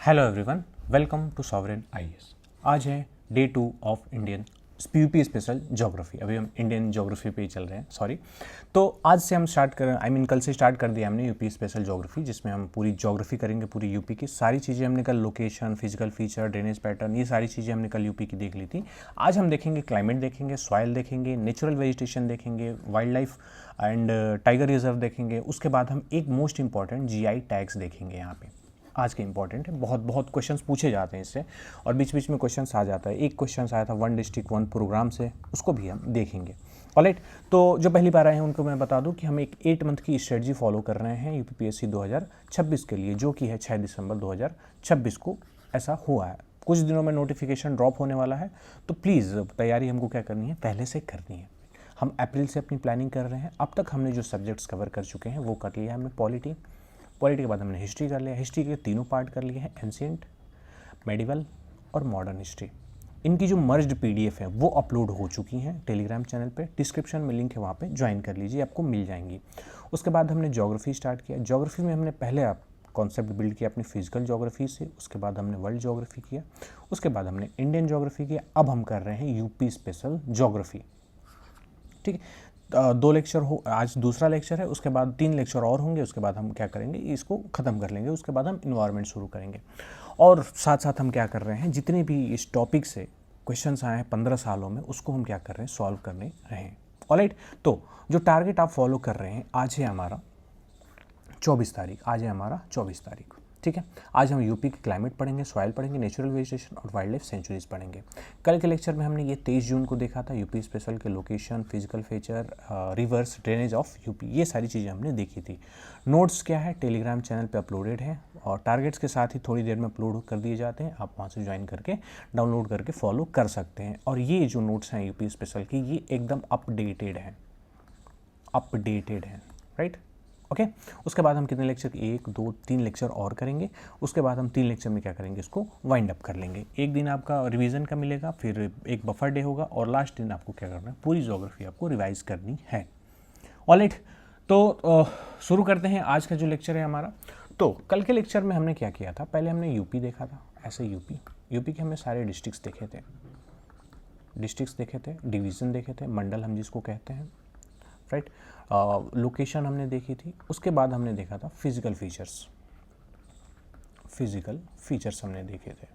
Hello everyone, welcome to Sovereign IAS. आज है day 2 of Indian UP special geography. अभी हम इंडियन ज्योग्राफी पे ही चल रहे हैं, सॉरी। तो आज से हम स्टार्ट कर कल से स्टार्ट कर दिया हमने यूपी स्पेशल ज्योग्राफी, जिसमें हम पूरी ज्योग्राफी करेंगे, पूरी यूपी की सारी चीज़ें। हमने कल location, physical feature, drainage pattern, ये सारी चीज़ें हमने कल यूपी की देख ली थी। आज हम देखेंगे क्लाइमेट, देखेंगे सॉइल, देखेंगे नेचुरल वेजिटेशन, देखेंगे wild life and tiger reserve देखेंगे। उसके बाद हम एक मोस्ट इंपॉर्टेंट जीआई टैग्स देखेंगे। यहाँ पे आज के इंपॉर्टेंट है, बहुत बहुत क्वेश्चंस पूछे जाते हैं इससे, और बीच बीच में क्वेश्चंस आ जाता है। एक क्वेश्चन आया था वन डिस्ट्रिक्ट वन प्रोग्राम से, उसको भी हम देखेंगे। ऑलराइट, तो जो पहली बार आए हैं उनको मैं बता दूं कि हम एक 8 मंथ की स्ट्रेटजी फॉलो कर रहे हैं यूपीपीएससी 2026 के लिए, जो कि है 6 दिसंबर 2026 को ऐसा हुआ है। कुछ दिनों में नोटिफिकेशन ड्रॉप होने वाला है, तो प्लीज़ तैयारी हमको क्या करनी है, पहले से करनी है। हम अप्रैल से अपनी प्लानिंग कर रहे हैं। अब तक हमने जो सब्जेक्ट्स कवर कर चुके हैं वो कर लिया हमने। पॉलिटी के बाद हमने हिस्ट्री कर लिया। हिस्ट्री के तीनों पार्ट कर लिए हैं, एंशिएंट, मेडिवल और मॉडर्न हिस्ट्री। इनकी जो मर्ज्ड पीडीएफ है वो अपलोड हो चुकी हैं टेलीग्राम चैनल पे। डिस्क्रिप्शन में लिंक है, वहाँ पे ज्वाइन कर लीजिए, आपको मिल जाएंगी। उसके बाद हमने ज्योग्राफी स्टार्ट किया। ज्योग्राफी में हमने पहले आप कॉन्सेप्ट बिल्ड किया अपनी फिजिकल ज्योग्राफी से, उसके बाद हमने वर्ल्ड ज्योग्राफी किया, उसके बाद हमने इंडियन ज्योग्राफी किया। अब हम कर रहे हैं यूपी स्पेशल ज्योग्राफी। ठीक है, 2 लेक्चर हो, आज दूसरा लेक्चर है, उसके बाद 3 लेक्चर और होंगे। उसके बाद हम क्या करेंगे, इसको ख़त्म कर लेंगे। उसके बाद हम इन्वायरमेंट शुरू करेंगे। और साथ साथ हम क्या कर रहे हैं, जितने भी इस टॉपिक से क्वेश्चंस आए हैं 15 सालों में, उसको हम क्या कर रहे हैं, सॉल्व करने रहे हैं। ऑलराइट, तो जो टारगेट आप फॉलो कर रहे हैं, आज है हमारा 24 तारीख। आज है हमारा 24 तारीख, ठीक है। आज हम यूपी की क्लाइमेट पढ़ेंगे, सॉइल पढ़ेंगे, नेचुरल वेजिटेशन और वाइल्ड लाइफ सेंचुरीज पढ़ेंगे। कल के लेक्चर में हमने ये 23 जून को देखा था, यूपी स्पेशल के location, physical feature, reverse, drainage of UP, ये सारी चीज़ें हमने देखी थी। नोट्स क्या है, टेलीग्राम चैनल पे अपलोडेड है, और टारगेट्स के साथ ही थोड़ी देर में अपलोड कर दिए जाते हैं। आप वहाँ से ज्वाइन करके डाउनलोड करके फॉलो कर सकते हैं। और ये जो नोट्स हैं यूपी स्पेशल की, ये एकदम अपडेटेड हैं, राइट। ओके, उसके बाद हम कितने लेक्चर, 1 2 3 लेक्चर और करेंगे। उसके बाद हम 3 लेक्चर में क्या करेंगे, इसको वाइंड अप कर लेंगे। एक दिन आपका रिवीजन का मिलेगा, फिर एक बफर डे होगा, और लास्ट दिन आपको क्या करना है, पूरी ज्योग्राफी आपको रिवाइज करनी है। ऑलराइट, तो शुरू करते हैं आज का जो लेक्चर है हमारा। तो कल के लेक्चर में हमने क्या किया था, पहले हमने यूपी देखा था, ऐसे यूपी के हमने सारे डिस्ट्रिक्ट्स देखे थे, डिवीज़न देखे थे, मंडल हम जिसको कहते हैं, राइट। लोकेशन हमने देखी थी। उसके बाद हमने देखा था फिजिकल फीचर्स हमने देखे थे,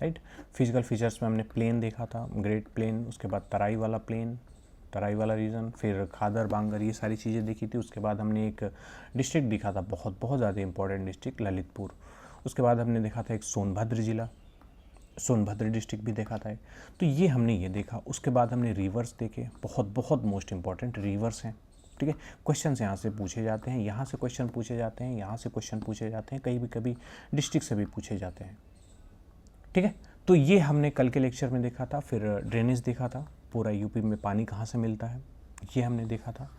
राइट। फिजिकल फीचर्स में हमने प्लेन देखा था, ग्रेट प्लेन, उसके बाद तराई वाला रीजन, फिर खादर, बांगर, ये सारी चीज़ें देखी थी। उसके बाद हमने एक डिस्ट्रिक्ट दिखा था, बहुत बहुत ज़्यादा इंपॉर्टेंट डिस्ट्रिक्ट, ललितपुर। उसके बाद हमने देखा था एक सोनभद्र डिस्ट्रिक्ट भी देखा था। तो ये हमने ये देखा। उसके बाद हमने रिवर्स देखे, बहुत बहुत मोस्ट इंपॉर्टेंट रिवर्स हैं, ठीक है। क्वेश्चन यहाँ से पूछे जाते हैं, यहाँ से क्वेश्चन पूछे जाते हैं, यहाँ से क्वेश्चन पूछे जाते हैं, कभी डिस्ट्रिक्ट से भी पूछे जाते हैं, ठीक है। तो ये हमने कल के लेक्चर में देखा था। फिर ड्रेनेज देखा था, पूरा यूपी में पानी कहाँ से मिलता है, ये हमने देखा था।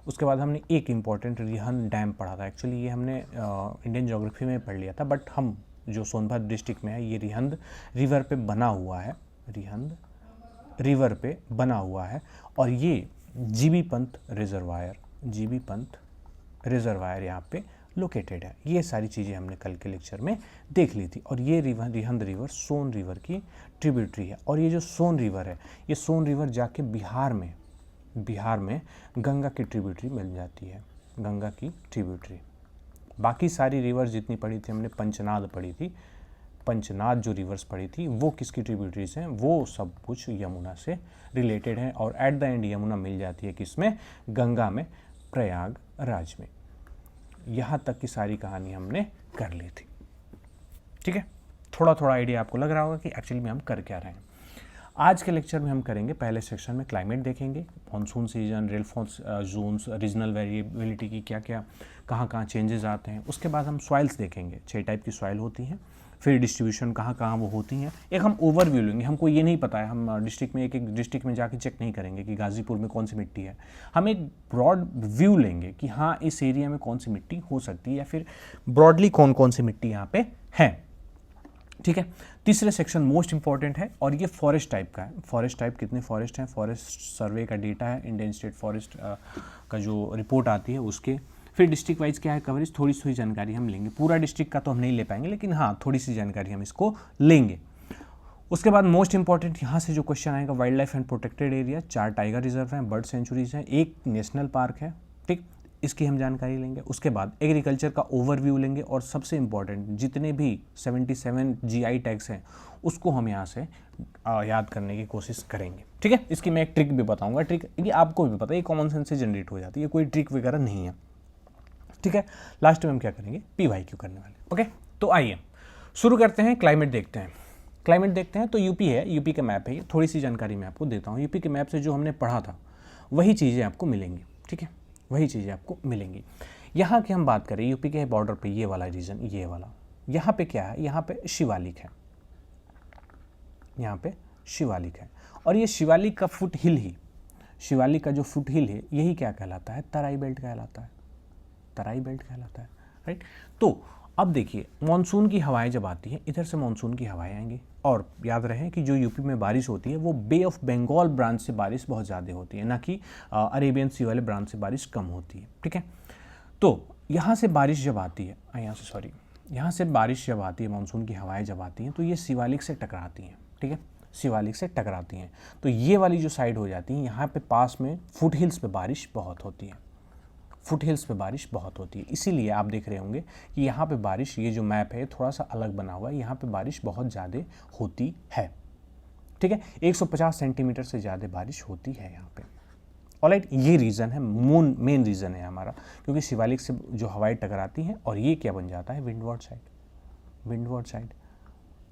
उसके बाद हमने एक इम्पॉर्टेंट रिहंद डैम पढ़ा था। एक्चुअली ये हमने इंडियन ज्योग्राफी में पढ़ लिया था, बट हम जो सोनभद्र डिस्ट्रिक्ट में है, ये रिहंद रिवर पे बना हुआ है, और ये जीबी पंत रिजर्वायर यहाँ पे लोकेटेड है। ये सारी चीज़ें हमने कल के लेक्चर में देख ली थी। और ये रिहंद रिवर सोन रिवर की ट्रिब्यूटरी है। और ये जो सोन रिवर है, ये सोन रिवर जाके बिहार में गंगा की ट्रिब्यूटरी मिल जाती है, गंगा की ट्रिब्यूटरी। बाकी सारी रिवर्स जितनी पढ़ी थी हमने, पंचनाद जो रिवर्स पढ़ी थी, वो किसकी ट्रिब्यूटरीज हैं, वो सब कुछ यमुना से रिलेटेड हैं। और एट द एंड यमुना मिल जाती है किसमें, गंगा में, प्रयागराज में। यहाँ तक की सारी कहानी हमने कर ली थी, ठीक है। थोड़ा थोड़ा आइडिया आपको लग रहा होगा कि एक्चुअली में हम कर क्या रहे हैं। आज के लेक्चर में हम करेंगे, पहले सेक्शन में क्लाइमेट देखेंगे, monsoon season, rainfall zones, regional variability की क्या कहाँ चेंजेस आते हैं। उसके बाद हम सॉइल्स देखेंगे, 6 टाइप की सॉइल होती हैं। फिर डिस्ट्रीब्यूशन कहाँ वो होती हैं, एक हम ओवरव्यू लेंगे। हमको ये नहीं पता है, हम डिस्ट्रिक्ट में एक डिस्ट्रिक्ट में जाके चेक नहीं करेंगे कि गाजीपुर में कौन सी मिट्टी है। हम एक ब्रॉड व्यू लेंगे कि हाँ, इस एरिया में कौन सी मिट्टी हो सकती है, या फिर ब्रॉडली कौन सी मिट्टी यहाँ पे है, ठीक है। तीसरे सेक्शन मोस्ट इंपॉर्टेंट है, और ये फॉरेस्ट टाइप का है। फॉरेस्ट टाइप कितने फॉरेस्ट हैं, फॉरेस्ट सर्वे का डेटा है, इंडियन स्टेट फॉरेस्ट का जो रिपोर्ट आती है उसके फिर डिस्ट्रिक्ट वाइज क्या है कवरेज, थोड़ी सी जानकारी हम लेंगे, पूरा डिस्ट्रिक्ट का तो हम नहीं ले पाएंगे, लेकिन हाँ थोड़ी सी जानकारी हम इसको लेंगे। उसके बाद मोस्ट इंपॉर्टेंट यहाँ से जो क्वेश्चन आएगा, wild life and protected area, 4 tiger reserve हैं, बर्ड सेंचुरीज हैं, 1 नेशनल पार्क है, ठीक, इसकी हम जानकारी लेंगे। उसके बाद एग्रीकल्चर का ओवरव्यू लेंगे, और सबसे इंपॉर्टेंट जितने भी 77 GI टैग्स हैं उसको हम यहाँ से याद करने की कोशिश करेंगे, ठीक है। इसकी मैं एक ट्रिक भी बताऊंगा, ट्रिक ये आपको भी पता है, ये कॉमन सेंस से जनरेट हो जाती है, कोई ट्रिक वगैरह नहीं है, ठीक है। लास्ट में हम क्या करेंगे, PYQ करने वाले, ओके। तो आइए शुरू करते हैं, क्लाइमेट देखते हैं। क्लाइमेट देखते हैं तो यूपी है, यूपी का मैप है, थोड़ी सी जानकारी मैं आपको देता हूँ। यूपी के मैप से जो हमने पढ़ा था वही चीज़ें आपको मिलेंगी, ठीक है, वही चीज़ें आपको मिलेंगी। यहाँ की हम बात करें, यूपी के बॉर्डर पे ये वाला रीजन, ये वाला, यहाँ पे क्या है, यहाँ पे शिवालिक है, यहाँ पे शिवालिक है, और ये शिवालिक का फुट हिल ही, शिवालिक का जो फुट हिल है यही क्या कहलाता है, तराई बेल्ट कहलाता है, तराई बेल्ट कहलाता है, राइट। तो अब देखिए मानसून की हवाएं जब आती हैं, इधर से मानसून की हवाएं आएंगी, और याद रहे कि जो यूपी में बारिश होती है वो बे ऑफ बंगाल ब्रांच से बारिश बहुत ज़्यादा होती है, ना कि अरेबियन सी वाले ब्रांच से बारिश कम होती है, ठीक है। तो यहाँ से बारिश जब आती है, यहाँ से बारिश जब आती है, मानसून की हवाएं जब आती हैं तो ये शिवालिक से टकराती हैं, ठीक है, शिवालिक से टकराती हैं, तो ये वाली जो साइड हो जाती है, यहाँ पे पास में फुट हिल्स पे बारिश बहुत होती है, फुट हिल्स पे बारिश बहुत होती है। इसीलिए आप देख रहे होंगे कि यहाँ पे बारिश, ये जो मैप है थोड़ा सा अलग बना हुआ है, यहाँ पे बारिश बहुत ज़्यादा होती है, ठीक है, 150 सेंटीमीटर से ज़्यादा बारिश होती है यहाँ पे। ऑलराइट, ये रीज़न है, मेन रीज़न है हमारा, क्योंकि शिवालिक से जो हवाएं टकराती हैं और ये क्या बन जाता है, विंडवर्ड साइड, विंडवर्ड साइड।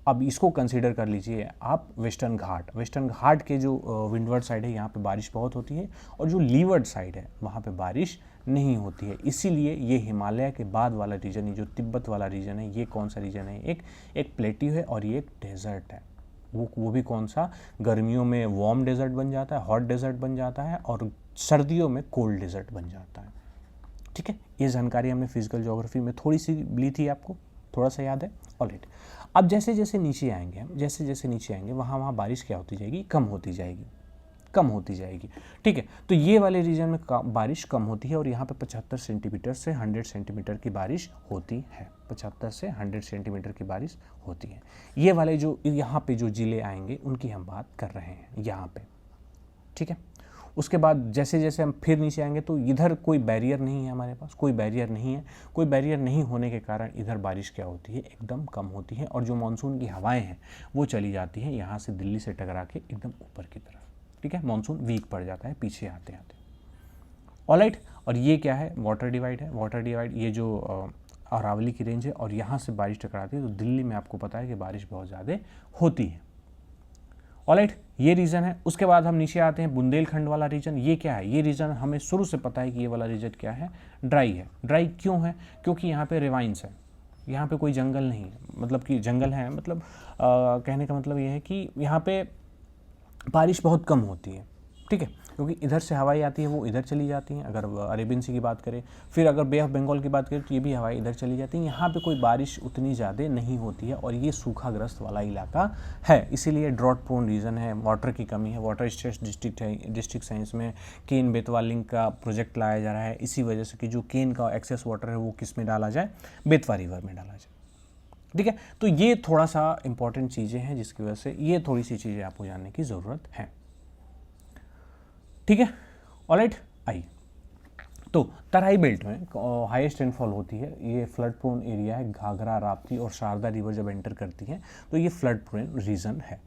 अब इसको कंसीडर कर लीजिए आप वेस्टर्न घाट, वेस्टर्न घाट के जो विंडवर्ड साइड है यहाँ पे बारिश बहुत होती है, और जो लीवर्ड साइड है वहाँ पे बारिश नहीं होती है। इसीलिए ये हिमालय के बाद वाला रीजन, ये जो तिब्बत वाला रीजन है, ये कौन सा रीजन है, एक प्लेट्यू है और ये एक डेजर्ट है। वो भी कौन सा, गर्मियों में वार्म डेजर्ट बन जाता है, हॉट डेजर्ट बन जाता है, और सर्दियों में कोल्ड डेजर्ट बन जाता है, ठीक है। ये जानकारी हमने फिजिकल ज्योग्राफी में थोड़ी सी ली थी, आपको थोड़ा सा याद है, ऑलराइट। अब जैसे जैसे नीचे आएंगे हम, जैसे जैसे नीचे आएंगे वहाँ बारिश क्या होती जाएगी, कम होती जाएगी, कम होती जाएगी, ठीक है। तो ये वाले रीजन में बारिश कम होती है, और यहाँ पे 75 सेंटीमीटर से 100 सेंटीमीटर की बारिश होती है, 75 से 100 सेंटीमीटर की बारिश होती है। ये वाले जो यहाँ पे जो जिले आएंगे उनकी हम बात कर रहे हैं यहाँ पे, ठीक है। उसके बाद जैसे जैसे हम फिर नीचे आएंगे तो इधर कोई बैरियर नहीं है हमारे पास, कोई बैरियर नहीं है, कोई बैरियर नहीं होने के कारण इधर बारिश क्या होती है, एकदम कम होती है, और जो मानसून की हवाएं हैं वो चली जाती हैं यहाँ से दिल्ली से टकरा के एकदम ऊपर की तरफ, ठीक है। मानसून वीक पड़ जाता है पीछे आते आते, ऑलराइट। और ये क्या है, वाटर डिवाइड है, वाटर डिवाइड, ये जो अरावली की रेंज है, और यहाँ से बारिश टकराती है तो दिल्ली में आपको पता है कि बारिश बहुत ज़्यादा होती है, ऑलराइट। ये रीजन है। उसके बाद हम नीचे आते हैं, बुंदेलखंड वाला रीजन, ये क्या है, ये रीजन हमें शुरू से पता है कि ये वाला रीजन क्या है, ड्राई है। ड्राई क्यों है, क्योंकि यहाँ पे रिवाइंस है, यहाँ पे कोई जंगल नहीं है, मतलब कि जंगल है, मतलब कहने का मतलब ये है कि यहाँ पे बारिश बहुत कम होती है, ठीक है, क्योंकि इधर से हवाएं आती है वो इधर चली जाती हैं, अगर अरेबियन सी की बात करें, फिर अगर बे ऑफ बंगाल की बात करें तो ये भी हवाएं इधर चली जाती हैं। यहाँ पे कोई बारिश उतनी ज़्यादा नहीं होती है, और ये सूखाग्रस्त वाला इलाका है, इसीलिए ड्रॉट प्रोन रीजन है, वाटर की कमी है। वाटर स्ट्रेस डिस्ट्रिक्ट है, डिस्ट्रिक्ट साइंस में केन बेतवा लिंक का प्रोजेक्ट लाया जा रहा है, इसी वजह से कि जो केन का एक्सेस वाटर है वो किस में डाला जाए, बेतवा रिवर में डाला जाए, ठीक है। तो ये थोड़ा सा इंपॉर्टेंट चीज़ें हैं जिसकी वजह से ये थोड़ी सी चीज़ें आपको जानने की ज़रूरत है, ठीक है, ऑलराइट। आइए, तो तराई बेल्ट में हाईएस्ट रेनफॉल होती है, ये फ्लड प्रोन एरिया है, घाघरा, राप्ती और शारदा रिवर जब एंटर करती है तो ये फ्लड प्रोन रीजन है।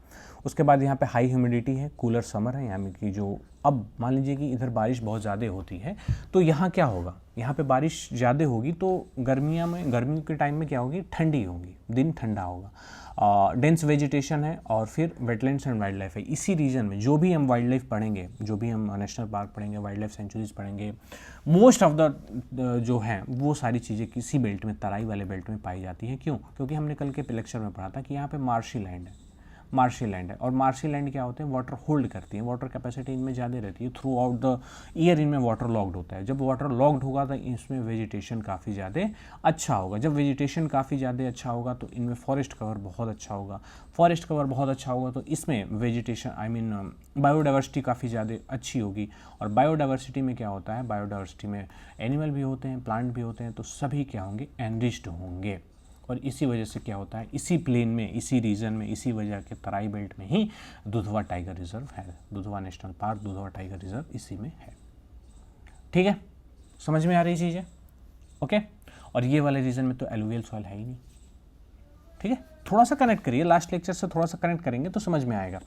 उसके बाद यहाँ पे हाई ह्यूमिडिटी है, कूलर समर है, यानी कि जो अब मान लीजिए कि इधर बारिश बहुत ज़्यादा होती है तो यहाँ क्या होगा, यहाँ पे बारिश ज़्यादा होगी तो गर्मियों के टाइम में क्या होगी, ठंडी होगी, दिन ठंडा होगा, डेंस वेजिटेशन है, और फिर वेटलैंड्स एंड वाइल्ड लाइफ है। इसी रीजन में जो भी हम वाइल्ड लाइफ पढ़ेंगे, जो भी हम नेशनल पार्क पढ़ेंगे, वाइल्ड लाइफ सेंचुरीज पढ़ेंगे, मोस्ट ऑफ द जो हैं वो सारी चीज़ें किसी बेल्ट में, तराई वाले बेल्ट में पाई जाती है। क्यों, क्योंकि हमने कल के लेक्चर में पढ़ा था कि यहाँ पे मार्शी लैंड है, मार्शी लैंड है। और मार्शी लैंड क्या होते हैं, वाटर होल्ड करती है, वाटर कैपेसिटी इनमें ज़्यादा रहती है, थ्रू आउट द ईयर इनमें वाटर लॉक्ड होता है। जब वाटर लॉक्ड होगा तो इसमें वेजिटेशन काफ़ी ज़्यादा अच्छा होगा। जब वेजिटेशन काफ़ी ज़्यादा अच्छा होगा तो इनमें फॉरेस्ट कवर बहुत अच्छा होगा। फॉरेस्ट कवर बहुत अच्छा होगा तो इसमें वेजिटेशन बायोडाइवर्सिटी काफ़ी ज़्यादा अच्छी होगी। और बायोडाइवर्सिटी में क्या होता है, बायोडाइवर्सिटी में एनिमल भी होते हैं, प्लांट भी होते हैं, तो सभी क्या होंगे, एनरिच्ड होंगे। और इसी वजह से क्या होता है, इसी प्लेन में, इसी रीजन में, इसी वजह के तराई बेल्ट में ही दुधवा टाइगर रिजर्व है। Dudhwa national park, Dudhwa tiger reserve इसी में है। ठीक है, समझ में आ रही चीज़ है? ओके। और ये वाले रीजन में तो एलुवियल सॉइल है ही नहीं। ठीक है, थोड़ा सा कनेक्ट करिए, लास्ट लेक्चर से थोड़ा सा कनेक्ट करेंगे तो समझ में आएगा।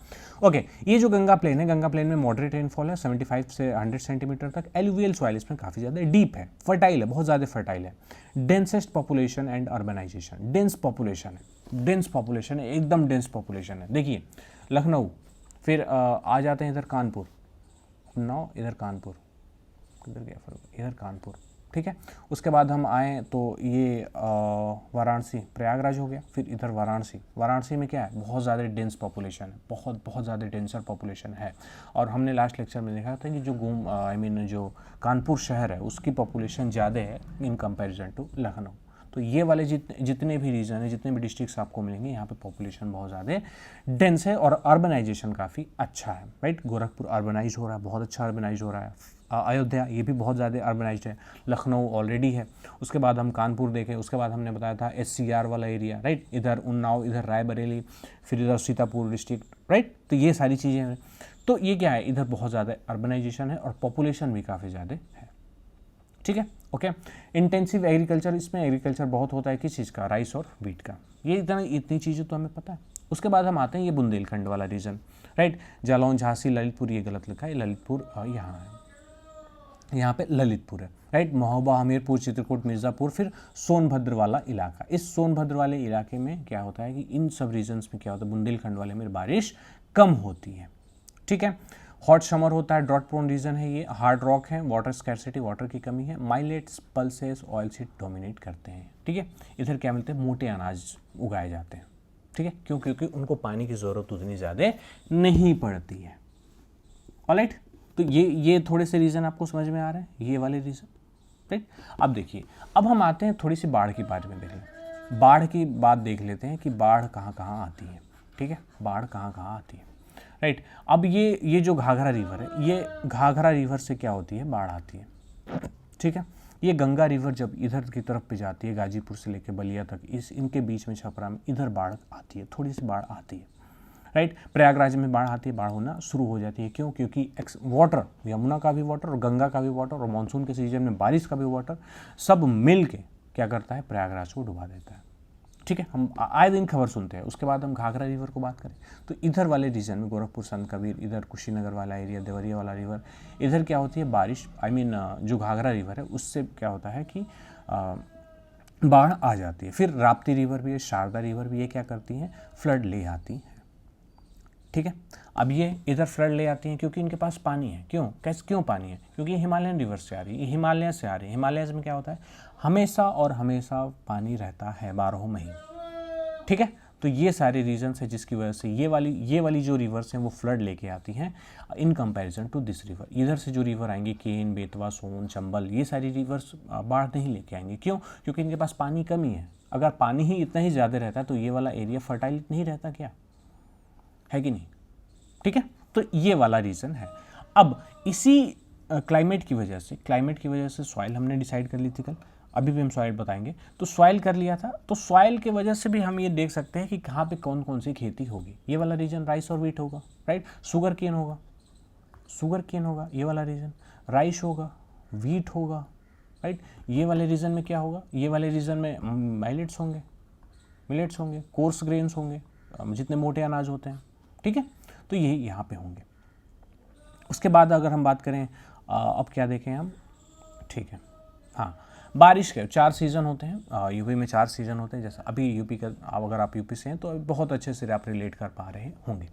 ओके, ये जो गंगा प्लेन है, गंगा प्लेन में मॉडरेट रेनफॉल है 75 से 100 सेंटीमीटर तक। एलुवियल सॉइल इसमें काफ़ी ज़्यादा डीप है, फर्टाइल है, बहुत ज़्यादा फर्टाइल है। Densest population and urbanisation, dense population है, डेंस पॉपुलेशन है, एकदम डेंस पॉपुलेशन है। देखिए लखनऊ, फिर आ जाते हैं इधर कानपुर, उन्नाव, इधर कानपुर, किधर गया फर्क, इधर कानपुर। ठीक है, उसके बाद हम आए तो ये वाराणसी, प्रयागराज हो गया, फिर इधर वाराणसी। वाराणसी में क्या है, बहुत ज़्यादा डेंस पॉपुलेशन है, बहुत ज़्यादा डेंसर पॉपुलेशन है। और हमने लास्ट लेक्चर में देखा था कि जो जो कानपुर शहर है उसकी पॉपुलेशन ज़्यादा है इन कंपैरिजन टू लखनऊ। तो ये वाले जितने भी रीजन है, जितने भी डिस्ट्रिक्ट्स आपको मिलेंगे, यहाँ पे पॉपुलेशन बहुत ज़्यादा डेंस है और अर्बनाइजेशन काफ़ी अच्छा है। राइट, गोरखपुर अर्बनाइज हो रहा है, बहुत अच्छा अर्बनाइज हो रहा है। अयोध्या ये भी बहुत ज़्यादा अर्बनाइज्ड है। लखनऊ ऑलरेडी है। उसके बाद हम कानपुर देखें, उसके बाद हमने बताया था SCR वाला एरिया, राइट, इधर उन्नाव, इधर रायबरेली, फिर इधर सीतापुर डिस्ट्रिक्ट, राइट। तो ये सारी चीज़ें हैं। तो ये क्या है, इधर बहुत ज़्यादा अर्बनाइजेशन है और पॉपुलेशन भी काफ़ी ज़्यादा है। ठीक है, ओके। इंटेंसिव एग्रीकल्चर, इसमें एग्रीकल्चर बहुत होता है, किस चीज़ का, राइस और व्हीट का। ये इतनी चीज़ें तो हमें पता है। उसके बाद हम आते हैं ये बुंदेलखंड वाला रीजन, राइट। जालौन, झांसी, ललितपुर, ये गलत लिखा है, ललितपुर यहाँ है, यहाँ पे ललितपुर है, राइट। महोबा, हमीरपुर, चित्रकूट, मिर्ज़ापुर, फिर सोनभद्र वाला इलाका। इस सोनभद्र वाले इलाके में क्या होता है कि इन सब रीजन्स में क्या होता है, बुंदेलखंड वाले में बारिश कम होती है। ठीक है, हॉट समर होता है, ड्रॉट प्रोन रीजन है ये, हार्ड रॉक है, वाटर स्कैरसिटी, वाटर की कमी है, millets, pulses, oil seed dominate करते हैं। ठीक है, इधर क्या मिलते हैं, मोटे अनाज उगाए जाते हैं। ठीक है, क्यों, क्योंकि उनको पानी की ज़रूरत उतनी ज़्यादा नहीं पड़ती है। ऑलराइट, तो ये थोड़े से रीज़न आपको समझ में आ रहे हैं, ये वाले रीज़न, राइट। अब देखिए, अब हम आते हैं थोड़ी सी बाढ़ की बारे में देख लें। बाढ़ की बात देख लेते हैं कि बाढ़ कहाँ कहाँ आती है। ठीक है, बाढ़ कहाँ कहाँ आती है, राइट। अब ये जो घाघरा रिवर है, ये घाघरा रिवर से क्या होती है, बाढ़ आती है। ठीक है, ये गंगा रिवर जब इधर की तरफ पे जाती है, गाजीपुर से लेकर बलिया तक, इनके बीच में छपरा में इधर बाढ़ आती है, थोड़ी सी बाढ़ आती है, राइट। प्रयागराज में बाढ़ आती है, बाढ़ होना शुरू हो जाती है। क्यों, क्योंकि वाटर, यमुना का भी वाटर और गंगा का भी वाटर और मानसून के सीजन में बारिश का भी वाटर सब मिल के क्या करता है, प्रयागराज को डुबा देता है। ठीक है, हम आए दिन खबर सुनते हैं। उसके बाद हम घाघरा रिवर को बात करें तो इधर वाले रीजन में, गोरखपुर, संत कबीर, इधर कुशीनगर वाला एरिया, देवरिया वाला रिवर, इधर क्या होती है, बारिश, जो घाघरा रिवर है उससे क्या होता है कि बाढ़ आ जाती है। फिर राप्ती रिवर भी है, शारदा रिवर भी, ये क्या करती हैं, फ्लड ले आती हैं। ठीक है, अब ये इधर फ्लड ले आती हैं क्योंकि इनके पास पानी है। क्यों पानी है, क्योंकि ये हिमालयन रिवर से आ रही है, ये हिमालय से आ रही है। हिमालय में क्या होता है, हमेशा और हमेशा पानी रहता है 12 महीने। ठीक है, तो ये सारे रीजन्स है जिसकी वजह से ये वाली जो रिवर्स हैं वो फ्लड लेके आती हैं in comparison to this river. इधर से जो रिवर आएंगे, केन, बेतवा, सोन, चंबल, ये सारी रिवर्स बाढ़ नहीं लेके आएंगे। क्यों, क्योंकि इनके पास पानी कमी है। अगर पानी ही इतना ही ज़्यादा रहता तो ये वाला एरिया फर्टाइल नहीं रहता, क्या है कि नहीं। ठीक है, तो ये वाला रीज़न है। अब इसी क्लाइमेट की वजह से सॉइल हमने डिसाइड कर ली थी कल, अभी भी हम सॉइल बताएंगे। तो सॉइल कर लिया था, तो सॉइल की वजह से भी हम ये देख सकते हैं कि कहाँ पे कौन कौन सी खेती होगी। ये वाला रीजन राइस और व्हीट होगा, राइट। शुगर केन होगा, ये वाला रीजन राइस होगा, व्हीट होगा, राइट। ये वाले रीजन में क्या होगा, ये वाले रीजन में मिलेट्स होंगे, कोर्स ग्रेन्स होंगे, जितने मोटे अनाज होते हैं। ठीक है, तो ये यहाँ पे होंगे। उसके बाद अगर हम बात करें, अब क्या देखें हम, ठीक है, हाँ, बारिश के 4 सीज़न होते हैं। यूपी में 4 सीज़न होते हैं। जैसे अभी यूपी का, अगर आप यूपी से हैं तो बहुत अच्छे से आप रिलेट कर पा रहे होंगे।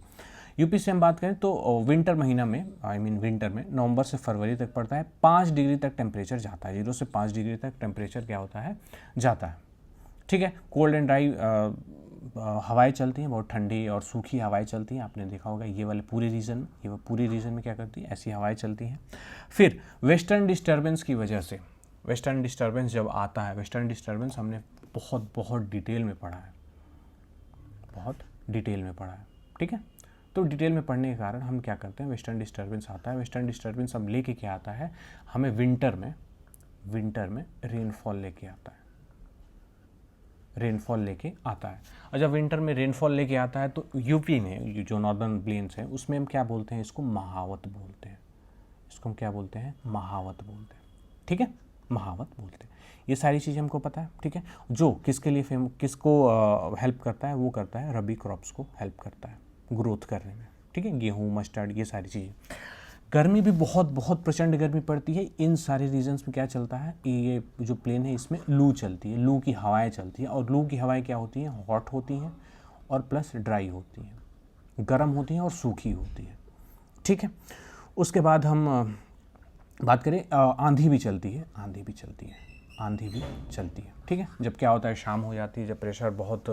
यूपी से हम बात करें तो विंटर महीना में, विंटर में नवंबर से फरवरी तक पड़ता है। 5 डिग्री तक टेम्परेचर जाता है, 0 से 5 डिग्री तक टेम्परेचर क्या होता है, जाता है। ठीक है, कोल्ड एंड ड्राई हवाएं चलती हैं, बहुत ठंडी और सूखी हवाएं चलती हैं, आपने देखा होगा ये वाले पूरे रीजन में, ये पूरे रीजन में क्या करती है, ऐसी हवाएं चलती हैं। फिर वेस्टर्न डिस्टर्बेंस की वजह से, वेस्टर्न डिस्टर्बेंस जब आता है, वेस्टर्न डिस्टर्बेंस हमने बहुत बहुत डिटेल में पढ़ा है, बहुत डिटेल में पढ़ा है, ठीक है। तो डिटेल में पढ़ने के कारण हम क्या करते हैं, वेस्टर्न डिस्टर्बेंस आता है, वेस्टर्न डिस्टर्बेंस हम लेके क्या आता है, हमें विंटर में रेनफॉल लेके आता है, रेनफॉल लेके आता है। और जब विंटर में रेनफॉल लेके आता है तो यूपी में जो नॉर्दर्न प्लेन्स है उसमें हम क्या बोलते हैं, इसको महावत बोलते हैं, इसको हम क्या बोलते हैं, महावत बोलते हैं, ठीक है, महावत बोलते हैं। ये सारी चीज़ें हमको पता है, ठीक है। जो किसके लिए किसको हेल्प करता है, वो करता है रबी क्रॉप्स को हेल्प करता है ग्रोथ करने में, ठीक है, गेहूँ, मस्टर्ड, ये सारी चीज़ें। गर्मी भी बहुत बहुत प्रचंड गर्मी पड़ती है, इन सारे रीजन्स में क्या चलता है, ये जो प्लेन है इसमें लू चलती है, लू की हवाएं चलती हैं, और लू की हवाएं क्या होती हैं, हॉट होती हैं और प्लस ड्राई होती हैं, गर्म होती हैं और सूखी होती हैं, ठीक है। उसके बाद हम बात करें, आंधी भी चलती है, आंधी भी चलती है, आंधी भी चलती है, ठीक है। जब क्या होता है, शाम हो जाती है, जब प्रेशर बहुत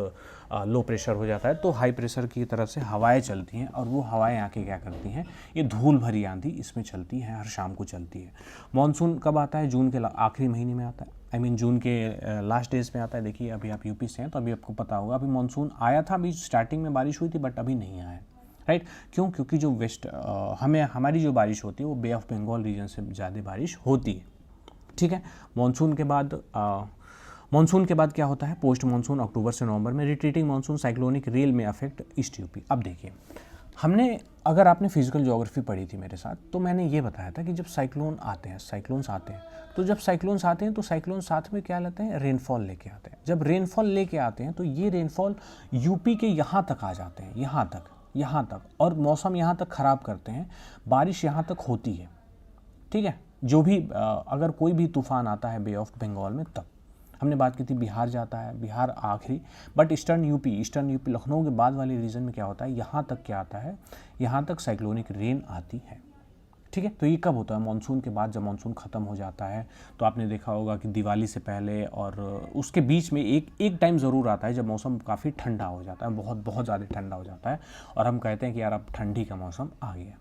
लो प्रेशर हो जाता है तो हाई प्रेशर की तरफ से हवाएं चलती हैं, और वो हवाएं आके क्या करती हैं, ये धूल भरी आंधी इसमें चलती है, हर शाम को चलती है। मॉनसून कब आता है, जून के आखिरी महीने में आता है, आई मीन जून के लास्ट डेज में आता है। देखिए अभी आप यूपी से हैं तो अभी आपको पता होगा, अभी मॉनसून आया था, अभी स्टार्टिंग में बारिश हुई थी, बट अभी नहीं आया, राइट। क्यों, क्योंकि जो हमारी जो बारिश होती है वो बे ऑफ बंगाल रीजन से ज़्यादा बारिश होती है, ठीक है। मानसून के बाद क्या होता है, पोस्ट मानसून अक्टूबर से नवंबर में रिट्रीटिंग मानसून साइक्लोनिक रेल में अफेक्ट ईस्ट यूपी। अब देखिए, अगर आपने फिजिकल ज्योग्राफी पढ़ी थी मेरे साथ, तो मैंने ये बताया था कि जब साइक्लोन्स आते हैं तो जब साइक्लोन्स आते हैं तो साइक्लोन साथ में क्या लाते हैं, रेनफॉल लेके आते हैं। जब रेनफॉल लेके आते हैं तो ये रेनफॉल यूपी के यहाँ तक आ जाते हैं, यहाँ तक, और मौसम यहाँ तक ख़राब करते हैं, बारिश यहाँ तक होती है, ठीक है। जो भी अगर कोई भी तूफान आता है बे ऑफ बंगाल में, तब हमने बात की थी बिहार जाता है, बिहार आखिरी, बट ईस्टर्न यूपी लखनऊ के बाद वाले रीजन में क्या होता है, यहाँ तक क्या आता है, यहाँ तक साइक्लोनिक रेन आती है, ठीक है। तो ये कब होता है, मानसून के बाद, जब मानसून ख़त्म हो जाता है। तो आपने देखा होगा कि दिवाली से पहले और उसके बीच में एक टाइम ज़रूर आता है जब मौसम काफ़ी ठंडा हो जाता है, बहुत बहुत ज़्यादा ठंडा हो जाता है, और हम कहते हैं कि यार अब ठंडी का मौसम आ गया,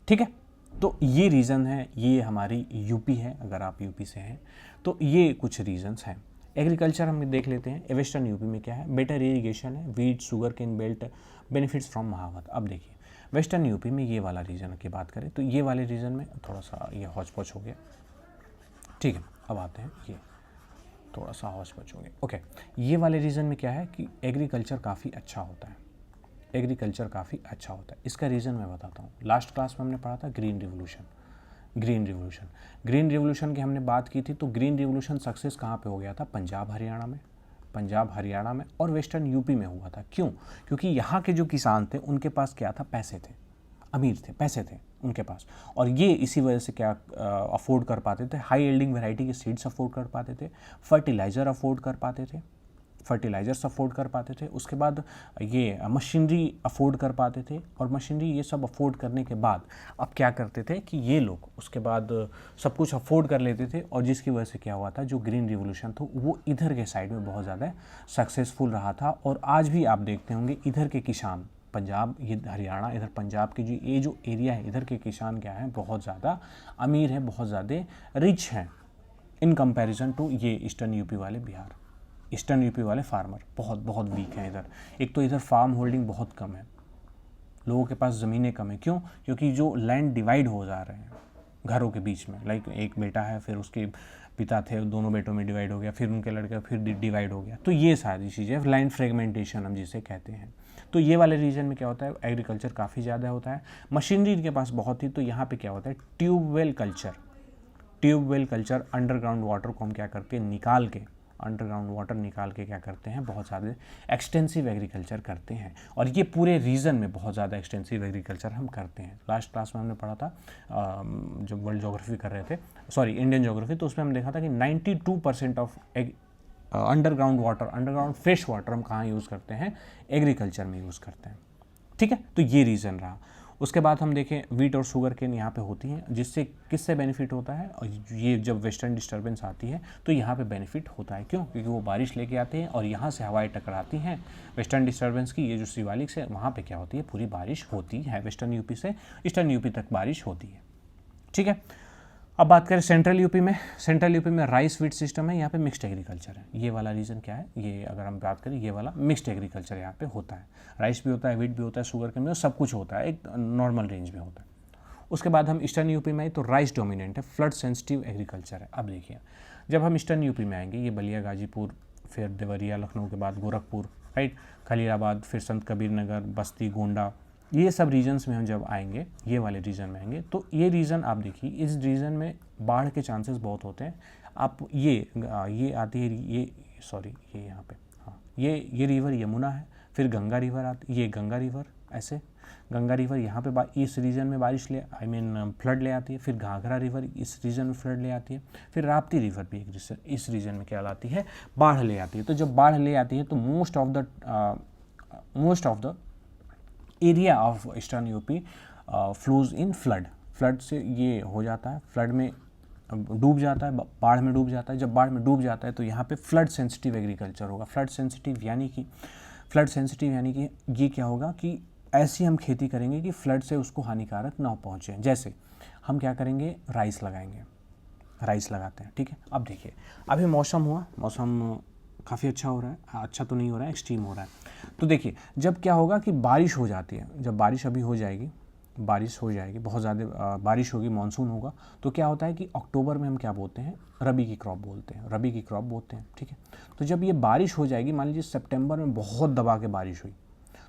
ठीक है। तो ये रीज़न है, ये हमारी यूपी है, अगर आप यूपी से हैं तो ये कुछ रीजंस हैं। एग्रीकल्चर हम देख लेते हैं, वेस्टर्न यूपी में क्या है, बेटर इरीगेशन है, wheat, sugarcane belt, benefits from mahawat. अब देखिए वेस्टर्न यूपी में ये वाला रीजन की बात करें तो ये वाले रीजन में थोड़ा सा ये हौच पौच हो गया, ठीक है। अब आते हैं, ये थोड़ा सा हौच पौच हो गया, ओके। ये वाले रीजन में क्या है कि एग्रीकल्चर काफ़ी अच्छा होता है, एग्रीकल्चर काफ़ी अच्छा होता है। इसका रीज़न मैं बताता हूँ। लास्ट क्लास में हमने पढ़ा था ग्रीन रिवोल्यूशन की हमने बात की थी। तो ग्रीन रिवोल्यूशन सक्सेस कहाँ पे हो गया था, पंजाब हरियाणा में और वेस्टर्न यूपी में हुआ था। क्यों, क्योंकि यहाँ के जो किसान थे उनके पास क्या था, पैसे थे, अमीर थे, पैसे थे उनके पास, और ये इसी वजह से क्या अफोर्ड कर पाते थे, हाई यील्डिंग वैरायटी के सीड्स अफोर्ड कर पाते थे, फर्टिलाइज़र अफोर्ड कर पाते थे, उसके बाद ये मशीनरी अफोर्ड कर पाते थे, और मशीनरी ये सब अफोर्ड करने के बाद अब क्या करते थे कि ये लोग उसके बाद सब कुछ अफोर्ड कर लेते थे, और जिसकी वजह से क्या हुआ था, जो ग्रीन रिवोल्यूशन था वो इधर के साइड में बहुत ज़्यादा सक्सेसफुल रहा था। और आज भी आप देखते होंगे इधर के किसान, पंजाब, ये हरियाणा, इधर पंजाब की जो एरिया है, इधर के किसान क्या है, बहुत ज़्यादा अमीर है, बहुत ज़्यादा रिच हैं इन कंपैरिजन टू ये ईस्टर्न यूपी वाले बिहार। ईस्टर्न यूपी वाले फार्मर बहुत वीक हैं इधर। एक तो इधर फार्म होल्डिंग बहुत कम है, लोगों के पास ज़मीनें कम है। क्यों, क्योंकि जो लैंड डिवाइड हो जा रहे हैं घरों के बीच में, लाइक एक बेटा है, फिर उसके पिता थे, दोनों बेटों में डिवाइड हो गया, फिर उनके लड़के फिर डिवाइड हो गया। तो ये सारी चीज़ें लैंड फ्रेगमेंटेशन हम जिसे कहते हैं। तो ये वाले रीजन में क्या होता है, एग्रीकल्चर काफ़ी ज़्यादा होता है, मशीनरी इनके पास बहुत थी। तो यहाँ पे क्या होता है, ट्यूबवेल कल्चर, अंडरग्राउंड वाटर को हम क्या करके अंडरग्राउंड वाटर निकाल के क्या करते हैं, बहुत ज़्यादा एक्सटेंसिव एग्रीकल्चर करते हैं। और ये पूरे रीजन में बहुत ज़्यादा एक्सटेंसिव एग्रीकल्चर हम करते हैं। लास्ट क्लास में हमने पढ़ा था जब वर्ल्ड ज्योग्राफी कर रहे थे, सॉरी इंडियन ज्योग्राफी, तो उसमें हम देखा था कि 92% of underground water, underground fresh water हम कहाँ यूज़ करते हैं, एग्रीकल्चर में यूज़ करते हैं, ठीक है। तो ये रीज़न रहा। उसके बाद हम देखें वीट और शुगर केन यहाँ पे होती हैं, जिससे किससे बेनिफिट होता है, और ये जब वेस्टर्न डिस्टर्बेंस आती है तो यहाँ पे बेनिफिट होता है। क्यों? क्योंकि वो बारिश लेके आते हैं और यहाँ से हवाएं टकराती हैं वेस्टर्न डिस्टर्बेंस की, ये जो शिवालिक से वहाँ पे क्या होती है, पूरी बारिश होती है, वेस्टर्न यूपी से ईस्टर्न यूपी तक बारिश होती है। ठीक है, अब बात करें सेंट्रल यूपी में। सेंट्रल यूपी में राइस वीट सिस्टम है, यहाँ पे मिक्स्ड एग्रीकल्चर है। ये वाला रीजन क्या है, ये अगर हम बात करें ये वाला मिक्स्ड एग्रीकल्चर यहाँ पे होता है, राइस भी होता है, वीट भी होता है, शुगर केन भी, सब कुछ होता है, एक नॉर्मल रेंज में होता है। उसके बाद हम ईस्टर्न यूपी में आए तो राइस डोमिनेंट है, फ्लड सेंसिटिव एग्रीकल्चर है। अब देखिए जब हम ईस्टर्न यूपी में आएंगे, ये बलिया, गाजीपुर, फिर देवरिया, लखनऊ के बाद गोरखपुर, राइट, खलीलाबाद, फिर संत कबीर नगर, बस्ती, गोंडा, ये सब रीजन्स में हम जब आएंगे, ये वाले रीजन में आएंगे, तो ये रीजन आप देखिए, इस रीजन में बाढ़ के चांसेस बहुत होते हैं। आप ये आती है, ये सॉरी ये यहाँ पे, हाँ, ये रिवर यमुना है, फिर गंगा रिवर आती, ये गंगा रिवर, ऐसे गंगा रिवर यहाँ पे इस रीजन में बारिश ले फ्लड ले आती है, फिर घाघरा रिवर इस रीजन में फ्लड ले आती है, फिर राप्ती रिवर भी इस रीजन में क्या लाती है, बाढ़ ले आती है। तो जब बाढ़ ले आती है तो most of the area of eastern UP flows in flood से ये हो जाता है, फ्लड में डूब जाता है, बाढ़ में डूब जाता है। जब बाढ़ में डूब जाता है तो यहाँ पे फ्लड सेंसिटिव एग्रीकल्चर होगा। फ्लड सेंसिटिव यानी कि ये क्या होगा कि ऐसी हम खेती करेंगे कि फ्लड से उसको हानिकारक ना पहुँचे। जैसे हम क्या करेंगे, राइस लगाते हैं। ठीक है, अब देखिए अभी मौसम काफ़ी अच्छा हो रहा है, अच्छा तो नहीं हो रहा है, एक्सट्रीम हो रहा है। तो देखिए जब क्या होगा कि बारिश हो जाती है, जब बारिश अभी हो जाएगी, बहुत ज़्यादा बारिश होगी, मानसून होगा, तो क्या होता है कि अक्टूबर में हम क्या बोलते हैं, रबी की क्रॉप बोलते हैं। ठीक है, तो जब ये बारिश हो जाएगी, मान लीजिए सितंबर में बहुत दबा के बारिश हुई,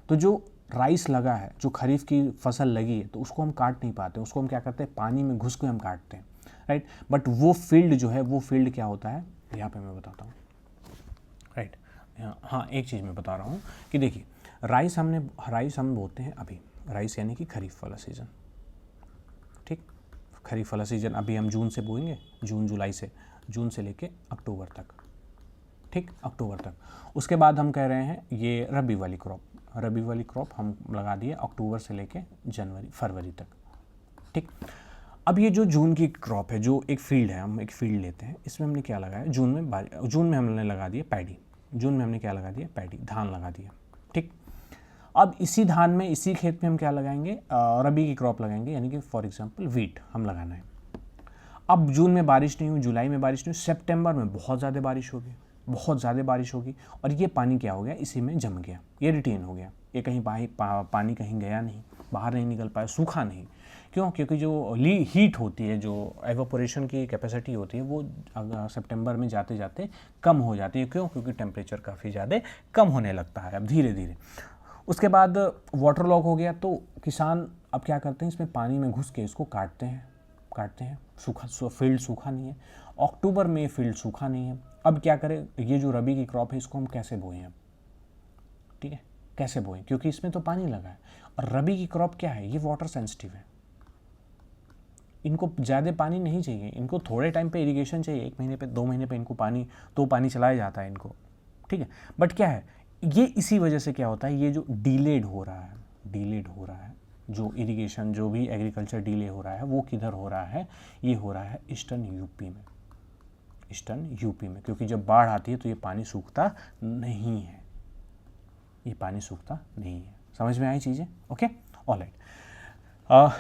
तो जो राइस लगा है, जो खरीफ की फसल लगी है, तो उसको हम काट नहीं पाते, उसको हम क्या करते हैं, पानी में घुस के हम काटते हैं, राइट। बट वो फील्ड क्या होता है, यहाँ पे मैं बताता हूँ, राइट। हाँ, एक चीज़ मैं बता रहा हूँ कि देखिए राइस हम बोते हैं अभी, राइस यानी कि खरीफ वाला सीज़न। ठीक, खरीफ वाला सीज़न अभी हम जून से बोएंगे, जून से लेके अक्टूबर तक। ठीक, अक्टूबर तक। उसके बाद हम कह रहे हैं ये रबी वाली क्रॉप हम लगा दिए अक्टूबर से लेके फरवरी तक। ठीक, अब ये जो जून की क्रॉप है, जो एक फील्ड है, हम एक फील्ड लेते हैं, इसमें हमने क्या लगाया, जून में हमने लगा दिया पैडी, धान लगा दिया। ठीक, अब इसी खेत में हम क्या लगाएंगे, रबी की क्रॉप लगाएंगे, यानी कि फॉर एग्जांपल वीट हम लगाना है। अब जून में बारिश नहीं हुई, जुलाई में बारिश नहीं हुई, सितंबर में बहुत ज़्यादा बारिश होगी और ये पानी क्या हो गया, इसी में जम गया, ये रिटेन हो गया, ये कहीं पानी कहीं गया नहीं, बाहर नहीं निकल पाया, सूखा नहीं। क्यों? क्योंकि जो हीट होती है, जो एवापोरेशन की कैपेसिटी होती है, वो सितंबर में जाते जाते कम हो जाती है। क्यों? क्योंकि टेम्परेचर काफ़ी ज़्यादा कम होने लगता है अब धीरे धीरे। उसके बाद वाटर लॉग हो गया, तो किसान अब क्या करते हैं, इसमें पानी में घुस के इसको काटते हैं, फील्ड सूखा नहीं है, अक्टूबर में फील्ड सूखा नहीं है। अब क्या करें, ये जो रबी की क्रॉप है इसको हम कैसे बोएं अब, ठीक है, कैसे बोएं, क्योंकि इसमें तो पानी लगा है। और रबी की क्रॉप क्या है, ये वाटर सेंसिटिव है, इनको ज़्यादा पानी नहीं चाहिए, इनको थोड़े टाइम पे इरिगेशन चाहिए, 1 महीने पे 2 महीने पे इनको पानी चलाया जाता है इनको, ठीक है। बट क्या है, ये इसी वजह से क्या होता है, ये जो डीलेड हो रहा है, जो इरिगेशन, जो भी एग्रीकल्चर डिले हो रहा है, वो किधर हो रहा है, ये हो रहा है ईस्टर्न यूपी में, क्योंकि जब बाढ़ आती है तो ये पानी सूखता नहीं है, समझ में आई चीज़ें, ओके, ऑलराइट।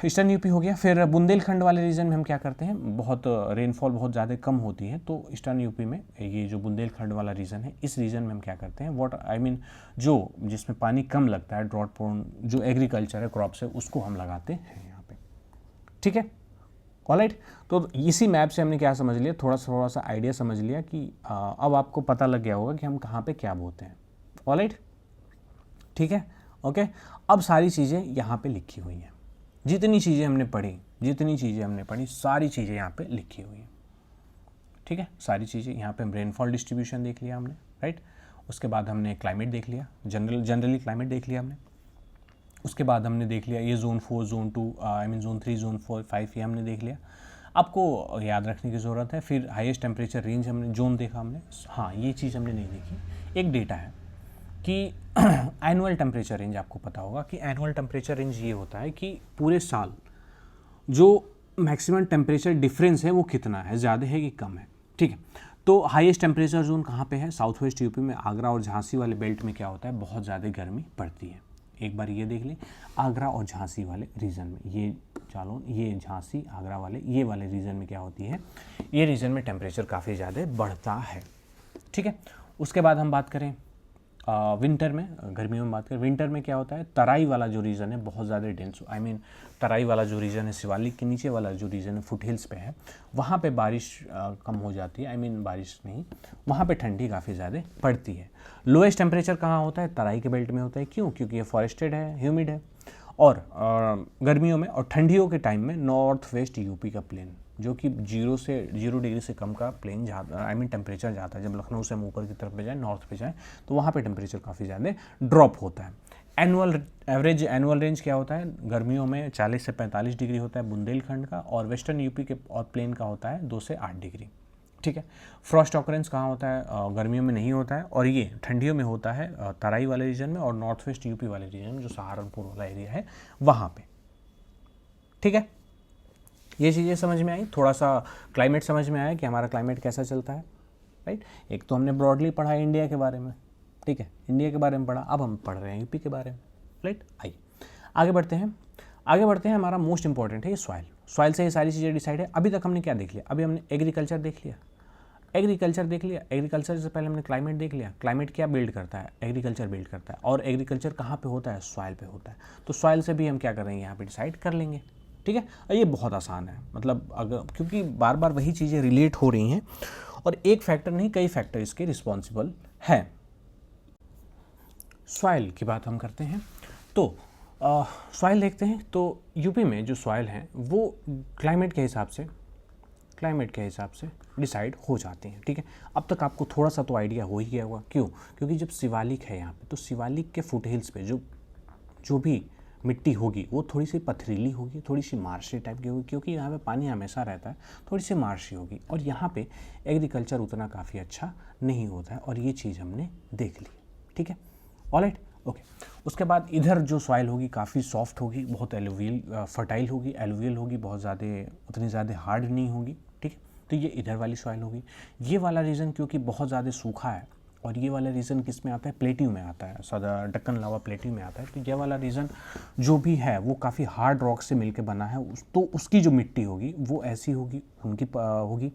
ईस्टर्न यूपी हो गया। फिर बुंदेलखंड वाले रीजन में हम क्या करते हैं, बहुत रेनफॉल बहुत ज़्यादा कम होती है, तो ईस्टर्न यूपी में ये जो बुंदेलखंड वाला रीजन है, इस रीजन में हम क्या करते हैं, जो जिसमें पानी कम लगता है, ड्रॉट प्रोन जो एग्रीकल्चर है, क्रॉप्स है, उसको हम लगाते हैं यहाँ पे, ठीक है, ऑलराइट। तो इसी मैप से हमने क्या समझ लिया, थोड़ा सा आइडिया समझ लिया कि अब आपको पता लग गया होगा कि हम कहाँ पे क्या बोते हैं, ऑलराइट, ठीक है, ओके। अब सारी चीज़ें यहाँ पे लिखी हुई हैं, जितनी चीज़ें हमने पढ़ी सारी चीज़ें यहाँ पे लिखी हुई हैं, ठीक है, सारी चीज़ें यहाँ पे रेनफॉल डिस्ट्रीब्यूशन देख लिया हमने, राइट। उसके बाद हमने क्लाइमेट देख लिया, जनरली क्लाइमेट देख लिया हमने। उसके बाद हमने देख लिया ये जोन 4, जोन 2, जोन 3, जोन 4, 5 ये हमने देख लिया। आपको याद रखने की ज़रूरत है। फिर हाईएस्ट टेम्परेचर रेंज हमने जोन देखा हमने, हाँ ये चीज़ हमने नहीं देखी, एक डेटा है, कि एनुअल टेम्परेचर रेंज, आपको पता होगा कि एनुअल टेम्परेचर रेंज ये होता है कि पूरे साल जो मैक्सिमम टेम्परेचर डिफरेंस है वो कितना है, ज़्यादा है कि कम है, ठीक है। तो हाईएस्ट टेम्परेचर जोन कहाँ पे है, साउथ वेस्ट यूपी में, आगरा और झांसी वाले बेल्ट में क्या होता है, बहुत ज़्यादा गर्मी पड़ती है। एक बार ये देख लें, आगरा और झांसी वाले रीजन में, ये जालौन, ये झांसी, आगरा वाले, ये वाले रीजन में क्या होती है, ये रीजन में टेम्परेचर काफ़ी ज़्यादा बढ़ता है, ठीक है। उसके बाद हम बात करें विंटर में, गर्मियों में बात करें, विंटर में क्या होता है, तराई वाला जो रीजन है बहुत ज़्यादा डेंस, आई मीन तराई वाला जो रीजन है, शिवालिक के नीचे वाला जो रीजन है, फुट हिल्स पे है, वहाँ पे बारिश कम हो जाती है, आई मीन बारिश नहीं, वहाँ पे ठंडी काफ़ी ज़्यादा पड़ती है। लोएस्ट टेम्परेचर कहाँ होता है, तराई के बेल्ट में होता है, क्यों, क्योंकि ये फॉरेस्टेड है, ह्यूमिड है। और गर्मियों में और ठंडियों के टाइम में नॉर्थ वेस्ट यूपी का प्लेन, जो कि 0 डिग्री से कम का प्लेन जाता, आई मीन टेम्परेचर जाता है, जब लखनऊ से हम ऊपर की तरफ पे जाए, नॉर्थ पे जाए, तो वहाँ पे टेम्परेचर काफ़ी ज़्यादा ड्रॉप होता है। एवरेज एनुअल रेंज क्या होता है, गर्मियों में 40 से 45 डिग्री होता है बुंदेलखंड का, और वेस्टर्न यूपी के और प्लेन का होता है 2 से 8 डिग्री, ठीक है। फ्रॉस्ट ऑकरेंस कहाँ होता है, गर्मियों में नहीं होता है, और ये ठंडियों में होता है तराई वाले रीजन में और नॉर्थ वेस्ट यूपी वाले रीजन में, जो सहारनपुर वाला एरिया है वहाँ पे, ठीक है। ये चीज़ें समझ में आई, थोड़ा सा क्लाइमेट समझ में आया कि हमारा क्लाइमेट कैसा चलता है, राइट। एक तो हमने ब्रॉडली पढ़ा है इंडिया के बारे में, ठीक है, इंडिया के बारे में पढ़ा, अब हम पढ़ रहे हैं यूपी के बारे में, राइट। आइए आगे बढ़ते हैं। हमारा मोस्ट इंपॉर्टेंट है ये सॉइल से ये सारी चीज़ें डिसाइड है। अभी तक हमने क्या देख लिया, अभी हमने एग्रीकल्चर देख लिया, एग्रीकल्चर से पहले हमने क्लाइमेट देख लिया। क्लाइमेट क्या बिल्ड करता है, एग्रीकल्चर बिल्ड करता है, और एग्रीकल्चर कहाँ पे होता है, सॉइल पे होता है। तो सॉइल से भी हम क्या करेंगे, यहाँ पे डिसाइड कर लेंगे, ठीक है। और ये बहुत आसान है, मतलब अगर, क्योंकि बार बार वही चीज़ें रिलेट हो रही हैं, और एक फैक्टर नहीं कई फैक्टर इसके रिस्पॉन्सिबल है। सॉइल की बात हम करते हैं, तो सॉइल देखते हैं। तो यूपी में जो सॉइल है वो क्लाइमेट के हिसाब से डिसाइड हो जाती हैं, ठीक है। अब तक आपको थोड़ा सा तो आइडिया हो ही गया होगा, क्यों, क्योंकि जब शिवालिक है यहाँ पे, तो शिवालिक के फुट हिल्स पे जो भी मिट्टी होगी वो थोड़ी सी पथरीली होगी, थोड़ी सी मार्शी टाइप की होगी, क्योंकि यहाँ पे पानी हमेशा रहता है, थोड़ी सी मार्शी होगी, और यहाँ पे एग्रीकल्चर उतना काफ़ी अच्छा नहीं होता है, और ये चीज़ हमने देख ली, ठीक है, ऑलराइट, ओके। उसके बाद इधर जो सॉइल होगी काफ़ी सॉफ्ट होगी, बहुत एलुवियल फर्टाइल होगी, बहुत ज़्यादा, उतनी ज़्यादा हार्ड नहीं होगी, ठीक है। तो ये इधर वाली सॉइल होगी। ये वाला रीजन क्योंकि बहुत ज़्यादा सूखा है, और ये वाला रीजन किस में आता है, प्लेट्यू में आता है, सदा डक्कन लावा प्लेट्यू में आता है। तो ये वाला रीजन जो भी है वो काफ़ी हार्ड रॉक से मिलकर बना है, तो उसकी जो मिट्टी होगी वो ऐसी होगी, उनकी होगी।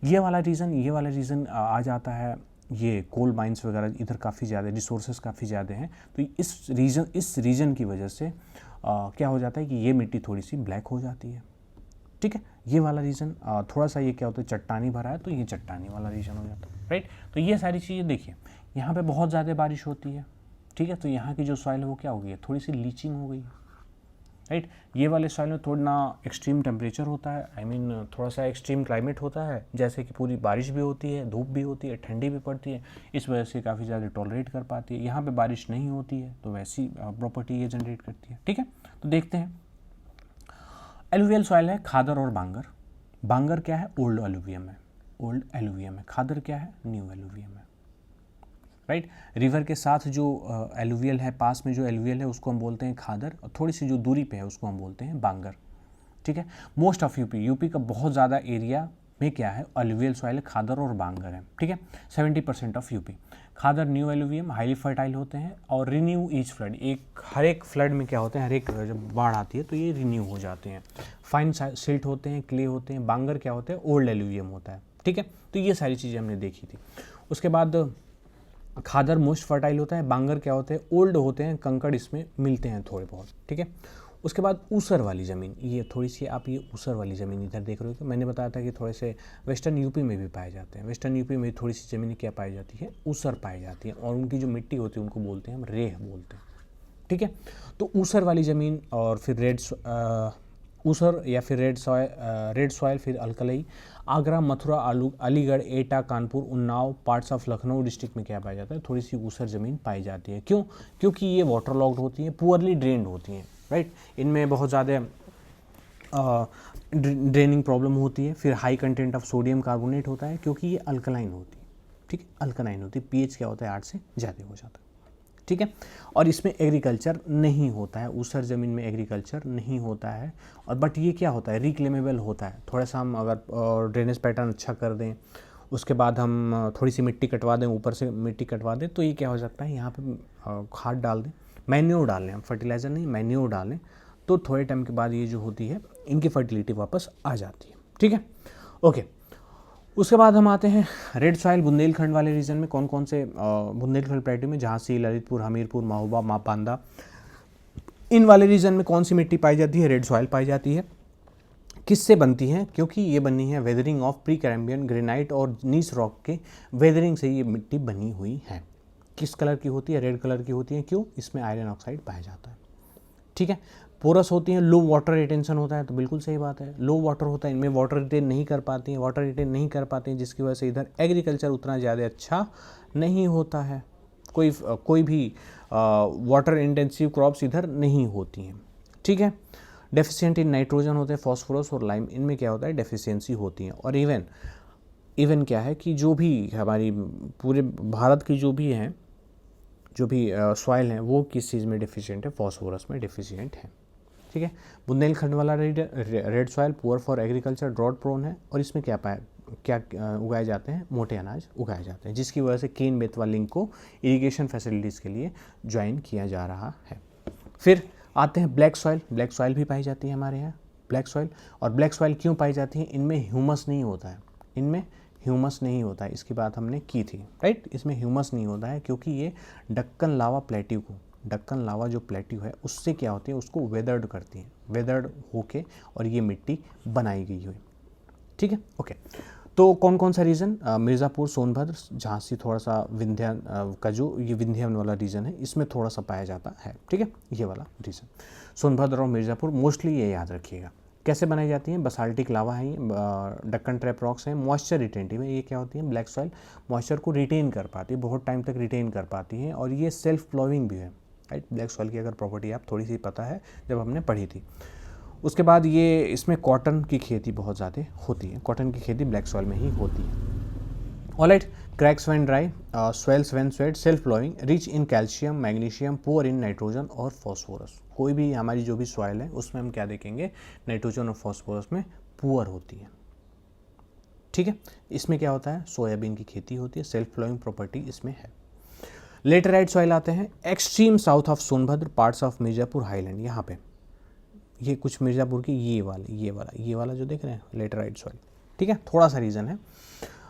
ये वाला रीजन आ जाता है, ये कोल माइंस वगैरह इधर काफ़ी ज़्यादा, रिसोर्सेज काफ़ी ज़्यादा हैं, तो इस रीजन की वजह से क्या हो जाता है कि ये मिट्टी थोड़ी सी ब्लैक हो जाती है, ठीक है। ये वाला रीजन थोड़ा सा ये क्या होता है, चट्टानी भरा है, तो ये चट्टानी वाला रीजन हो जाता है, राइट। तो ये सारी चीज़ें देखिए, यहाँ पे बहुत ज़्यादा बारिश होती है, ठीक है, तो यहाँ की जो सॉइल है वो क्या हो गई है, थोड़ी सी लीचिंग हो गई है, राइट। ये वाले सॉइल में थोड़ा ना एक्सट्रीम टेम्परेचर होता है, आई मीन थोड़ा सा एक्सट्रीम क्लाइमेट होता है, जैसे कि पूरी बारिश भी होती है, धूप भी होती है, ठंडी भी पड़ती है, इस वजह से काफ़ी ज़्यादा टॉलरेट कर पाती है। यहाँ पे बारिश नहीं होती है, तो वैसी प्रॉपर्टी ये जनरेट करती है, ठीक है। तो देखते हैं, एलुवियल सॉइल है खादर और बांगर क्या है, ओल्ड एलुवियम है, खादर क्या है, न्यू एलुवियम है, राइट। रिवर के साथ जो एलुवियल है, पास में जो एलुवियल है उसको हम बोलते हैं खादर, और थोड़ी सी जो दूरी पे है उसको हम बोलते हैं बांगर, ठीक है। मोस्ट ऑफ यूपी का बहुत ज़्यादा एरिया में क्या है, एलुवियल सॉइल, खादर और बांगर है, ठीक है। 70% of UP. Khadar new alluvium highly fertile होते हैं, और रिन्यू ईच फ्लड, हर एक फ्लड में क्या होते हैं, हर एक जब बाढ़ आती है तो ये रिन्यू हो जाते हैं। फाइन सिल्ट होते हैं, क्ले होते हैं। बांगर क्या होते हैं, ओल्ड एलुवियम होता है, ठीक है। तो ये सारी चीज़ें हमने देखी थी। उसके बाद खादर मोस्ट फर्टाइल होता है, बांगर क्या होते हैं, ओल्ड होते हैं, कंकड़ इसमें मिलते हैं थोड़े बहुत, ठीक है। उसके बाद ऊसर वाली ज़मीन, ये थोड़ी सी आप ये ऊसर वाली ज़मीन इधर देख रहे हो कि मैंने बताया था कि थोड़े से वेस्टर्न यूपी में भी पाए जाते हैं। वेस्टर्न यूपी में थोड़ी सी ज़मीन क्या पाई जाती है, ऊसर पाई जाती है, और उनकी जो मिट्टी होती है उनको बोलते हैं हम रेह बोलते हैं, ठीक है। तो ऊसर वाली ज़मीन, और फिर ऊसर या फिर रेड सॉयल, फिर अल्कलई। आगरा, मथुरा, अलीगढ़, एटा, Kanpur, Unnao, parts of Lucknow district में क्या पाया जाता है, थोड़ी सी ऊसर ज़मीन पाई जाती है। क्यों, क्योंकि ये वाटर लॉक्ड होती हैं, पुअरली ड्रेन्ड होती हैं, राइट। इनमें बहुत ज़्यादा ड्रेनिंग प्रॉब्लम होती है। फिर high content of sodium carbonate होता है, क्योंकि ये अल्कलाइन होती है, ठीक है, अल्कलाइन होती है, पीएच क्या होता है 8 से ज़्यादा हो जाता है, ठीक है। और इसमें एग्रीकल्चर नहीं होता है, ऊसर ज़मीन में एग्रीकल्चर नहीं होता है। और बट ये क्या होता है, रिक्लेमेबल होता है। थोड़ा सा हम अगर ड्रेनेज पैटर्न अच्छा कर दें, उसके बाद हम थोड़ी सी मिट्टी कटवा दें, ऊपर से मिट्टी कटवा दें, तो ये क्या हो सकता है, यहाँ पे खाद डाल दें, मैन्योर डाल लें, हम फर्टिलाइज़र नहीं मैन्योर डालें, तो थोड़े टाइम के बाद ये जो होती है इनकी फर्टिलिटी वापस आ जाती है। ठीक है, ओके। उसके बाद हम आते हैं रेड सॉइल बुंदेलखंड वाले रीजन में। कौन कौन से बुंदेलखंड प्लेटू में, झांसी, ललितपुर, हमीरपुर, महोबा, मापांदा, इन वाले रीजन में कौन सी मिट्टी पाई जाती है, रेड सॉइल पाई जाती है। किससे बनती है, क्योंकि ये बनी है weathering of pre Cambrian granite और नीस रॉक के वेदरिंग से ये मिट्टी बनी हुई है। किस कलर की होती है, रेड कलर की होती है। क्यों, इसमें आयरन ऑक्साइड पाया जाता है। ठीक है, पोरस होती हैं, लो वाटर रिटेंशन होता है, तो बिल्कुल सही बात है, लो वाटर होता है, इनमें वाटर रिटेन नहीं कर पाती हैं, वाटर रिटेन नहीं कर पाती हैं, जिसकी वजह से इधर एग्रीकल्चर उतना ज़्यादा अच्छा नहीं होता है। कोई भी वाटर इंटेंसिव क्रॉप्स इधर नहीं होती हैं। ठीक है, डेफिशिएंट इन नाइट्रोजन होते हैं, फॉस्फोरस और लाइम, इनमें क्या होता है, डेफिशिएंसी होती है। और इवन क्या है कि जो भी हमारी पूरे भारत की जो भी सॉइल हैं वो किस चीज़ में डिफिशिएंट है, फॉस्फोरस में डिफिशिएंट है। ठीक है, बुंदेलखंड वाला red soil poor for agriculture, drought prone है, और इसमें क्या उगाए जाते हैं, मोटे अनाज उगाए जाते हैं, जिसकी वजह से केन बेतवा लिंक को इरिगेशन फैसिलिटीज़ के लिए ज्वाइन किया जा रहा है। फिर आते हैं ब्लैक सॉइल। ब्लैक सॉइल भी पाई जाती है हमारे यहाँ, ब्लैक सॉइल। और ब्लैक सॉइल क्यों पाई जाती है, इनमें ह्यूमस नहीं होता है, इनमें ह्यूमस नहीं होता है, इसकी बात हमने की थी, राइट। इसमें ह्यूमस नहीं होता है क्योंकि ये डक्कन लावा प्लेट्यू को, डक्कन लावा जो प्लेट्यू है उससे क्या होती है, उसको वेदर्ड करती है, वेदर्ड होके और ये मिट्टी बनाई गई हुई। ठीक है, ओके। तो कौन कौन सा रीजन, मिर्ज़ापुर, सोनभद्र, झांसी, थोड़ा सा विंध्या का जो ये विंध्यावन वाला रीजन है इसमें थोड़ा सा पाया जाता है। ठीक है, ये वाला रीजन सोनभद्र और मिर्ज़ापुर मोस्टली ये याद रखिएगा। कैसे बनाई जाती हैं, बसाल्टिक लावा है, ये डक्कन ट्रैप रॉक्स हैं, मॉइस्चर रिटेंटिव है। ये क्या होती है, ब्लैक सॉइल मॉइस्चर को रिटेन कर पाती है, बहुत टाइम तक रिटेन कर पाती है, और ये सेल्फ प्लोइंग भी है, राइट। ब्लैक सॉइल की अगर प्रॉपर्टी आप थोड़ी सी पता है जब हमने पढ़ी थी। उसके बाद ये इसमें कॉटन की खेती बहुत ज़्यादा होती है, कॉटन की खेती ब्लैक सॉइल में ही होती है। Alright, cracks when dry, swells when wet, self flowing, rich in calcium, magnesium, poor in nitrogen और फॉस्फोरस। कोई भी हमारी जो भी सॉइल है उसमें हम क्या देखेंगे, नाइट्रोजन और फॉस्फोरस में पुअर होती है। ठीक है, इसमें क्या होता है, सोयाबीन की खेती होती है, सेल्फ फ्लोइंग प्रॉपर्टी इसमें है। लेटराइट सॉइल आते हैं, extreme south of Sonbhadra, parts of Mirzapur highland. यहाँ पे ये कुछ मिर्ज़ापुर की ये वाला जो देख रहे हैं लेटराइट सॉइल। ठीक है, थोड़ा सा रीजन है।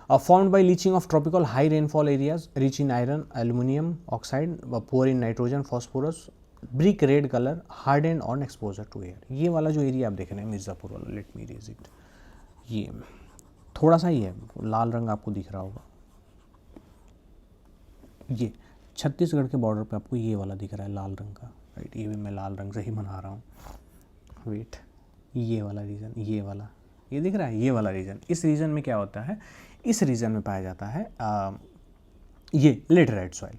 Formed by leaching of tropical high rainfall areas, rich in iron, aluminium oxide, poor in nitrogen, phosphorus, brick red colour, harden on exposure to air. ये वाला जो एरिया आप देख रहे हैं मिर्ज़ापुर वाला, लेट मी रेज इट, ये थोड़ा सा ही है, लाल रंग आपको दिख रहा होगा, ये छत्तीसगढ़ के बॉर्डर पे आपको ये वाला दिख रहा है लाल रंग का, राइट। ये भी मैं लाल रंग से ही बना रहा हूँ, वेट, ये वाला रीजन, ये दिख रहा है, ये वाला रीजन। इस रीजन में क्या होता है, इस रीजन में पाया जाता है ये लेटराइट सॉइल।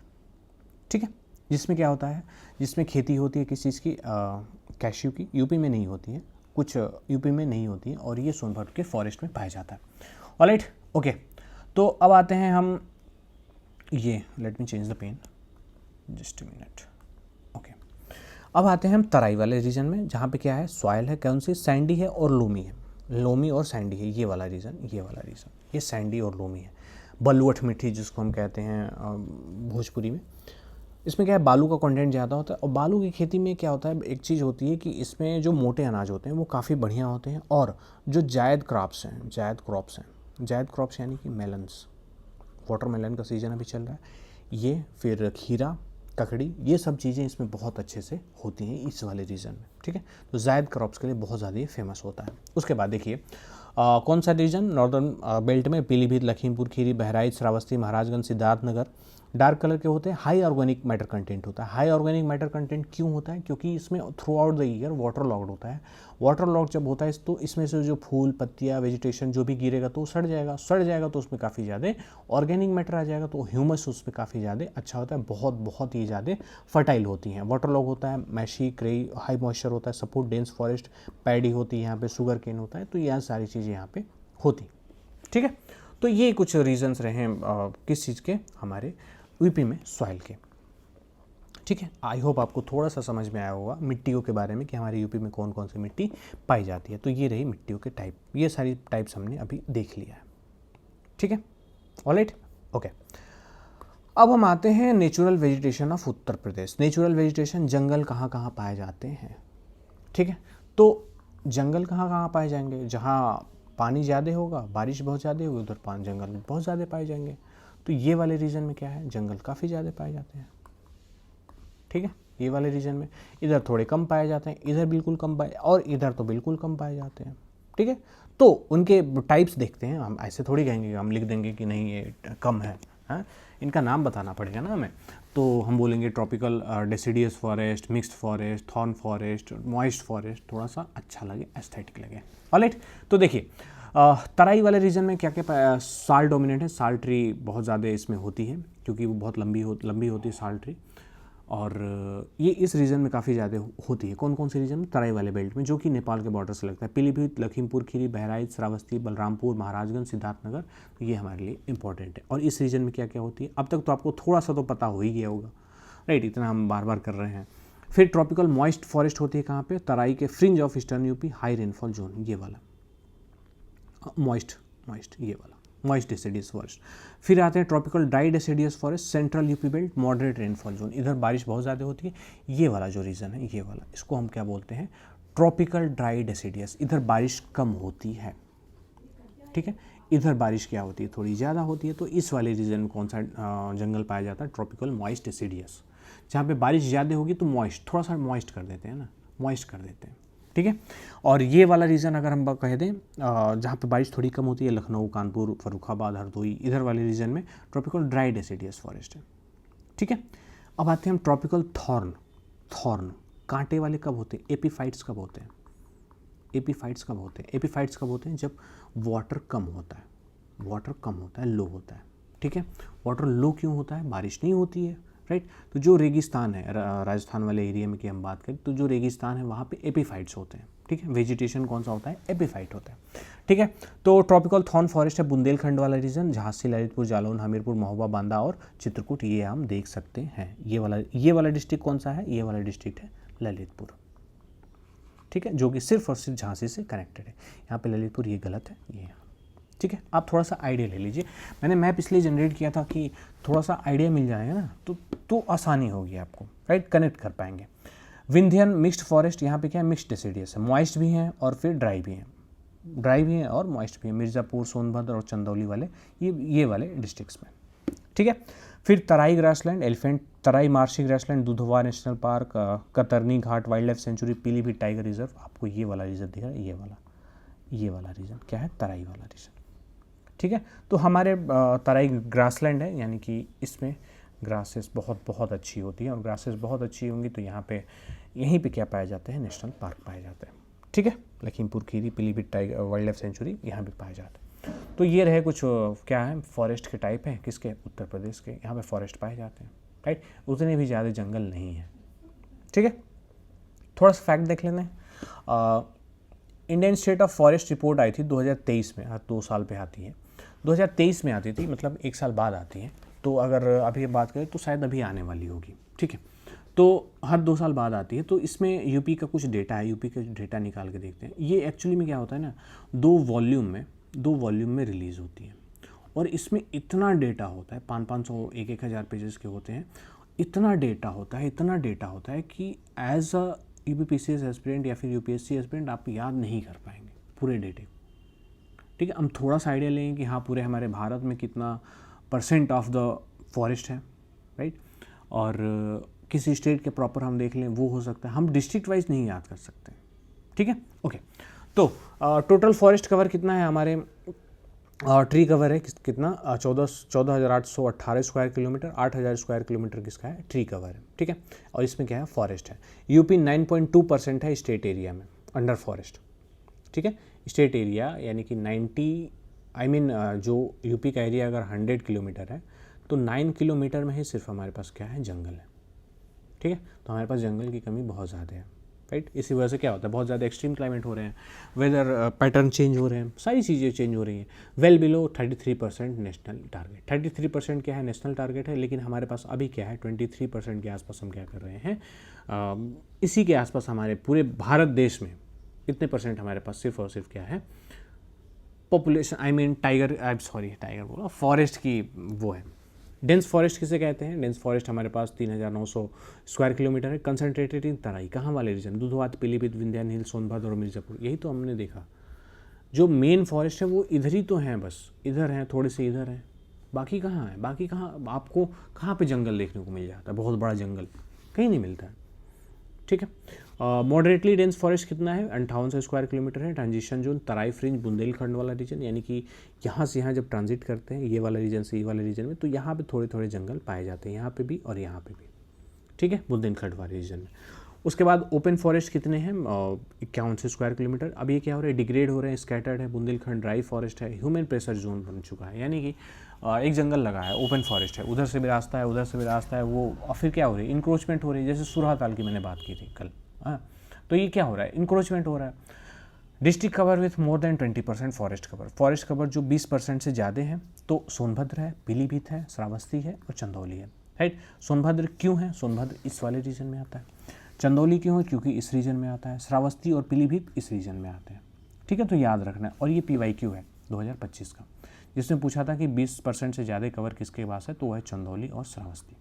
ठीक है, जिसमें क्या होता है, जिसमें खेती होती है किस चीज़ की, कैश्यू की। यूपी में नहीं होती है, कुछ यूपी में नहीं होती है, और ये सोनभद्र के फॉरेस्ट में पाया जाता है। Alright, okay. तो अब आते हैं हम ये, let me change the pen, just a minute, okay. अब आते हैं हम तराई वाले रीजन में, जहाँ पे क्या है, सॉइल है कौन सी, सैंडी है और लोमी है, लोमी और सैंडी है, ये वाला रीजन, ये सैंडी और लोमी है। बलुअठ मिट्टी जिसको हम कहते हैं भोजपुरी में, इसमें क्या है, बालू का कंटेंट ज़्यादा होता है। और बालू की खेती में क्या होता है, एक चीज़ होती है कि इसमें जो मोटे अनाज होते हैं वो काफ़ी बढ़िया होते हैं, और जो जायद क्रॉप्स यानी कि मेलन्स, वाटरमेलन का सीज़न अभी चल रहा है, ये फिर खीरा, ककड़ी, ये सब चीज़ें इसमें बहुत अच्छे से होती हैं इस वाले रीजन में। ठीक है, तो जायद क्रॉप्स के लिए बहुत ज़्यादा फेमस होता है। उसके बाद देखिए कौन सा रीजन, नॉर्दर्न बेल्ट में पीलीभीत, लखीमपुर खीरी, बहराइच, श्रावस्ती, महाराजगंज, सिद्धार्थनगर, डार्क कलर के होते हैं, हाई ऑर्गेनिक मैटर कंटेंट होता है। हाई ऑर्गेनिक मैटर कंटेंट क्यों होता है, क्योंकि इसमें through out the year water locked होता है। वाटर लॉक जब होता है तो इसमें से जो फूल, पत्तियाँ, वेजिटेशन जो भी गिरेगा तो सड़ जाएगा तो उसमें काफ़ी ज़्यादा ऑर्गेनिक मैटर आ जाएगा, तो ह्यूमस उसमें काफ़ी ज़्यादा अच्छा होता है, बहुत ही ज़्यादा फर्टाइल होती हैं। वाटर लॉक होता है, मैशी, क्रेई, हाई मॉइस्चर होता है, सपोर्ट डेंस फॉरेस्ट, पैडी होती है यहाँ पे, शुगर केन होता है, तो यह सारी चीज़ें यहाँ पे होती। ठीक है, तो ये कुछ रीजंस रहे किस चीज़ के, हमारे यूपी में सॉइल के। ठीक है, आई होप आपको थोड़ा सा समझ में आया होगा मिट्टियों के बारे में कि हमारे यूपी में कौन कौन सी मिट्टी पाई जाती है। तो ये रही मिट्टियों के टाइप, ये सारी टाइप्स हमने अभी देख लिया है। ठीक है, ऑलराइट, ओके। अब हम आते हैं natural vegetation of Uttar Pradesh. Natural vegetation, जंगल कहाँ कहाँ पाए जाते हैं। ठीक है, तो जंगल कहाँ कहाँ पाए जाएंगे, जहाँ पानी ज़्यादा होगा, बारिश बहुत ज़्यादा होगी, उधर पानी जंगल बहुत ज़्यादा पाए जाएंगे। तो ये वाले रीजन में क्या है, जंगल काफ़ी ज़्यादा पाए जाते हैं। ठीक है, ये वाले रीजन में इधर थोड़े कम पाए जाते हैं, इधर बिल्कुल कम पाए, और इधर तो बिल्कुल कम पाए जाते हैं। ठीक है, तो उनके टाइप्स देखते हैं। हम ऐसे थोड़ी कहेंगे, हम लिख देंगे कि नहीं ये कम है, हाँ, इनका नाम बताना पड़ेगा ना हमें। तो हम बोलेंगे tropical deciduous forest, mixed forest, thorn forest, moist forest, थोड़ा सा अच्छा लगे, एस्थेटिक लगे। ऑलराइट, तो देखिए तराई वाले रीजन में क्या क्या साल डोमिनेट है। साल ट्री बहुत ज़्यादा इसमें होती है, क्योंकि वो बहुत लंबी होती है साल ट्री, और ये इस रीजन में काफ़ी ज़्यादा होती है। कौन कौन से रीजन में, तराई वाले बेल्ट में, जो कि नेपाल के बॉर्डर से लगता है। पीलीभीत, लखीमपुर खीरी, बहराइच, श्रावस्ती, बलरामपुर, महाराजगंज, सिद्धार्थनगर, तो ये हमारे लिए इंपॉर्टेंट है। और इस रीजन में क्या क्या होती है, अब तक तो आपको थोड़ा सा तो पता हो ही गया होगा, राइट, इतना हम बार बार कर रहे हैं। फिर ट्रॉपिकल मॉइस्ट फॉरेस्ट होती है कहाँ पे, तराई के fringe of eastern UP, high rainfall zone, ये वाला मॉइस्ट, ये वाला मॉइस्ट डेसिडियस फॉरेस्ट। फिर आते हैं tropical dry deciduous forest, central UP belt, moderate rainfall zone, इधर बारिश बहुत ज़्यादा होती है। ये वाला जो रीजन है, ये वाला, इसको हम क्या बोलते हैं, ट्रॉपिकल ड्राई डेसिडियस, इधर बारिश कम होती है। ठीक है, इधर बारिश क्या होती है, थोड़ी ज़्यादा होती है। तो इस वाले रीजन में कौन सा जंगल पाया जाता है, ट्रॉपिकल मॉइस्ट डेसिडियस। जहाँ पे बारिश ज़्यादा होगी तो मॉइस्ट, थोड़ा सा मॉइस्ट कर देते हैं ना, मॉइस्ट कर देते हैं। ठीक है, और ये वाला रीजन अगर हम कह दें जहाँ पे बारिश थोड़ी कम होती है, लखनऊ, कानपुर, फर्रुखाबाद, हरदोई, इधर वाले रीजन में ट्रॉपिकल ड्राई डेसिडियस फॉरेस्ट है। ठीक है, अब आते हैं हम ट्रॉपिकल थॉर्न, कांटे वाले कब होते हैं, एपीफाइट्स कब होते हैं, एपीफाइट्स कब होते हैं, जब वाटर कम होता है, लो होता है। ठीक है, वाटर लो क्यों होता है, बारिश नहीं होती है, राइट। तो जो रेगिस्तान है, राजस्थान वाले एरिया में की हम बात करें, तो जो रेगिस्तान है वहाँ पे एपीफाइट्स होते हैं। ठीक है, वेजिटेशन कौन सा होता है, एपीफाइट होता है। ठीक है, तो ट्रॉपिकल थॉर्न फॉरेस्ट है बुंदेलखंड वाला रीजन, झांसी, ललितपुर, जालौन, हमीरपुर, महोबा, बांदा और चित्रकूट, ये हम देख सकते हैं। ये वाला डिस्ट्रिक्ट कौन सा है, ये वाला डिस्ट्रिक्ट है ललितपुर। ठीक है, जो कि सिर्फ और सिर्फ झांसी से कनेक्टेड है। यहाँ पे ललितपुर, ये गलत है, ये। ठीक है, आप थोड़ा सा आइडिया ले लीजिए। मैंने मैप इसलिए जनरेट किया था कि थोड़ा सा आइडिया मिल जाएगा ना, तो आसानी होगी आपको, राइट, कनेक्ट कर पाएंगे। विंध्यन मिक्स्ड फॉरेस्ट, यहाँ पे क्या है, मिक्स्ड डेसिडियस है, मॉइस्ट भी हैं और फिर ड्राई भी हैं और मॉइस्ट भी हैं। मिर्ज़ापुर, सोनभद्र और चंदौली वाले, ये वाले डिस्ट्रिक्ट्स में। ठीक है, फिर Terai grassland, elephant, Terai marshy grassland, Dudhwa national park, Katarniaghat wildlife sanctuary, Pilibhit tiger reserve. आपको ये वाला रीजन दिख रहा है, ये वाला रीजन क्या है, तराई वाला रीजन। ठीक है, तो हमारे तराई ग्रासलैंड है, यानी कि इसमें ग्रासेस बहुत अच्छी होती है, और ग्रासेस बहुत अच्छी होंगी तो यहीं पे क्या पाए जाते हैं, नेशनल पार्क पाए जाते हैं। ठीक है, Lakhimpur Kheri, Pilibhit tiger wild life sanctuary यहाँ पे पाए जाते हैं। तो ये रहे कुछ क्या है, फॉरेस्ट के टाइप हैं, किसके, उत्तर प्रदेश के। यहाँ पे फॉरेस्ट पाए जाते हैं, राइट, उतने भी ज़्यादा जंगल नहीं है। ठीक है, थोड़ा सा फैक्ट देख लेते हैं। Indian state of forest report आई थी 2023 में, 2 साल पे आती है, 2023 में आती थी, मतलब 1 साल बाद आती है। तो अगर अभी बात करें तो शायद अभी आने वाली होगी। ठीक है, तो हर 2 साल बाद आती है। तो इसमें यूपी का कुछ डेटा है, यूपी का डेटा निकाल के देखते हैं। ये एक्चुअली में क्या होता है ना, 2 वॉल्यूम में रिलीज़ होती है, और इसमें इतना डेटा होता है, 500 1,000 पेजेस के होते हैं। इतना डेटा होता है कि एज अ यूपीपीसीएस एस्पिरेंट या फिर यूपीएससी एस्पिरेंट आप याद नहीं कर पाएंगे पूरे डेटे। ठीक है, हम थोड़ा सा आइडिया लेंगे कि हाँ पूरे हमारे भारत में कितना % ऑफ द फॉरेस्ट है, राइट, और किसी स्टेट के प्रॉपर हम देख लें, वो हो सकता है। हम डिस्ट्रिक्ट वाइज नहीं याद कर सकते। ठीक है, ओके। तो टोटल फॉरेस्ट कवर कितना है हमारे, ट्री कवर है कितना, 14,818 स्क्वायर किलोमीटर, 8,000 स्क्वायर किलोमीटर किसका है, ट्री कवर है। ठीक है, और इसमें क्या है, फॉरेस्ट है। यूपी 9.2% है स्टेट एरिया में अंडर फॉरेस्ट। ठीक है, स्टेट एरिया यानी कि 90 जो यूपी का एरिया अगर 100 किलोमीटर है तो 9 किलोमीटर में ही सिर्फ हमारे पास क्या है, जंगल है। ठीक है, तो हमारे पास जंगल की कमी बहुत ज़्यादा है। राइट। इसी वजह से क्या होता है, बहुत ज़्यादा एक्सट्रीम क्लाइमेट हो रहे हैं, वेदर पैटर्न चेंज हो रहे हैं, सारी चीज़ें चेंज हो रही हैं। Well below 33% national target. 33% क्या है, नेशनल टारगेट है, लेकिन हमारे पास अभी क्या है 23% के आसपास हम क्या कर रहे हैं, इसी के आसपास हमारे पूरे भारत देश में इतने परसेंट हमारे पास सिर्फ और सिर्फ क्या है, पॉपुलेशन, आई मीन टाइगर बोला, फॉरेस्ट की वो है। डेंस फॉरेस्ट किसे कहते हैं, डेंस फॉरेस्ट हमारे पास 3900 स्क्वायर किलोमीटर है, कंसनट्रेटेड इन तराई। कहाँ वाले रीजन, दुधवात, पीलीभीत, विंध्याचल हिल, सोनभद्र और मिर्जापुर, यही तो हमने देखा। जो मेन फॉरेस्ट है वो इधर ही तो हैं, बस इधर हैं, थोड़े से इधर हैं, बाकी कहाँ है, बाकी कहाँ आपको कहाँ पे जंगल देखने को मिल जाता है, बहुत बड़ा जंगल कहीं नहीं मिलता है, ठीक है। मॉडरेटली डेंस फॉरेस्ट कितना है, 5800 स्क्वायर किलोमीटर है। ट्रांजिशन जोन तराई फ्रिंज बुंदेलखंड वाला रीजन, यानी कि यहाँ से यहाँ जब ट्रांजिट करते हैं ये वाला रीजन से ये वाले रीजन में, तो यहाँ पे थोड़े थोड़े जंगल पाए जाते हैं, यहाँ पे भी और यहाँ पे भी, ठीक है, बुंदेलखंड वाले रीजन में। उसके बाद ओपन फॉरेस्ट कितने हैं, 5100 स्क्वायर किलोमीटर। अब ये क्या हो रहा है, डिग्रेड हो रहे हैं, स्कैटर्ड है। बुंदेलखंड ड्राई फॉरेस्ट है, ह्यूमन प्रेशर जोन बन चुका है, यानी कि एक जंगल लगा है, ओपन फॉरेस्ट है, उधर से भी रास्ता है, उधर से भी रास्ता है, वो और फिर क्या हो रही है, इंक्रोचमेंट हो रही है। जैसे सुरहाताल की मैंने बात की थी कल, हाँ, तो ये क्या हो रहा है, इंक्रोचमेंट हो रहा है। District cover with more than 20% forest cover. Forest cover जो 20% से ज़्यादा है तो सोनभद्र है, पीलीभीत है, श्रावस्ती है और चंदौली है, राइट। सोनभद्र क्यों है, सोनभद्र इस वाले रीजन में आता है। चंदौली क्यों है, क्योंकि इस रीजन में आता है। श्रावस्ती और पीलीभीत इस रीजन में आते हैं, ठीक है, तो याद रखना है। और ये PYQ है 2025 का, जिसने पूछा था कि 20% से ज़्यादा कवर किसके पास है, तो वह है चंदौली और श्रावस्ती,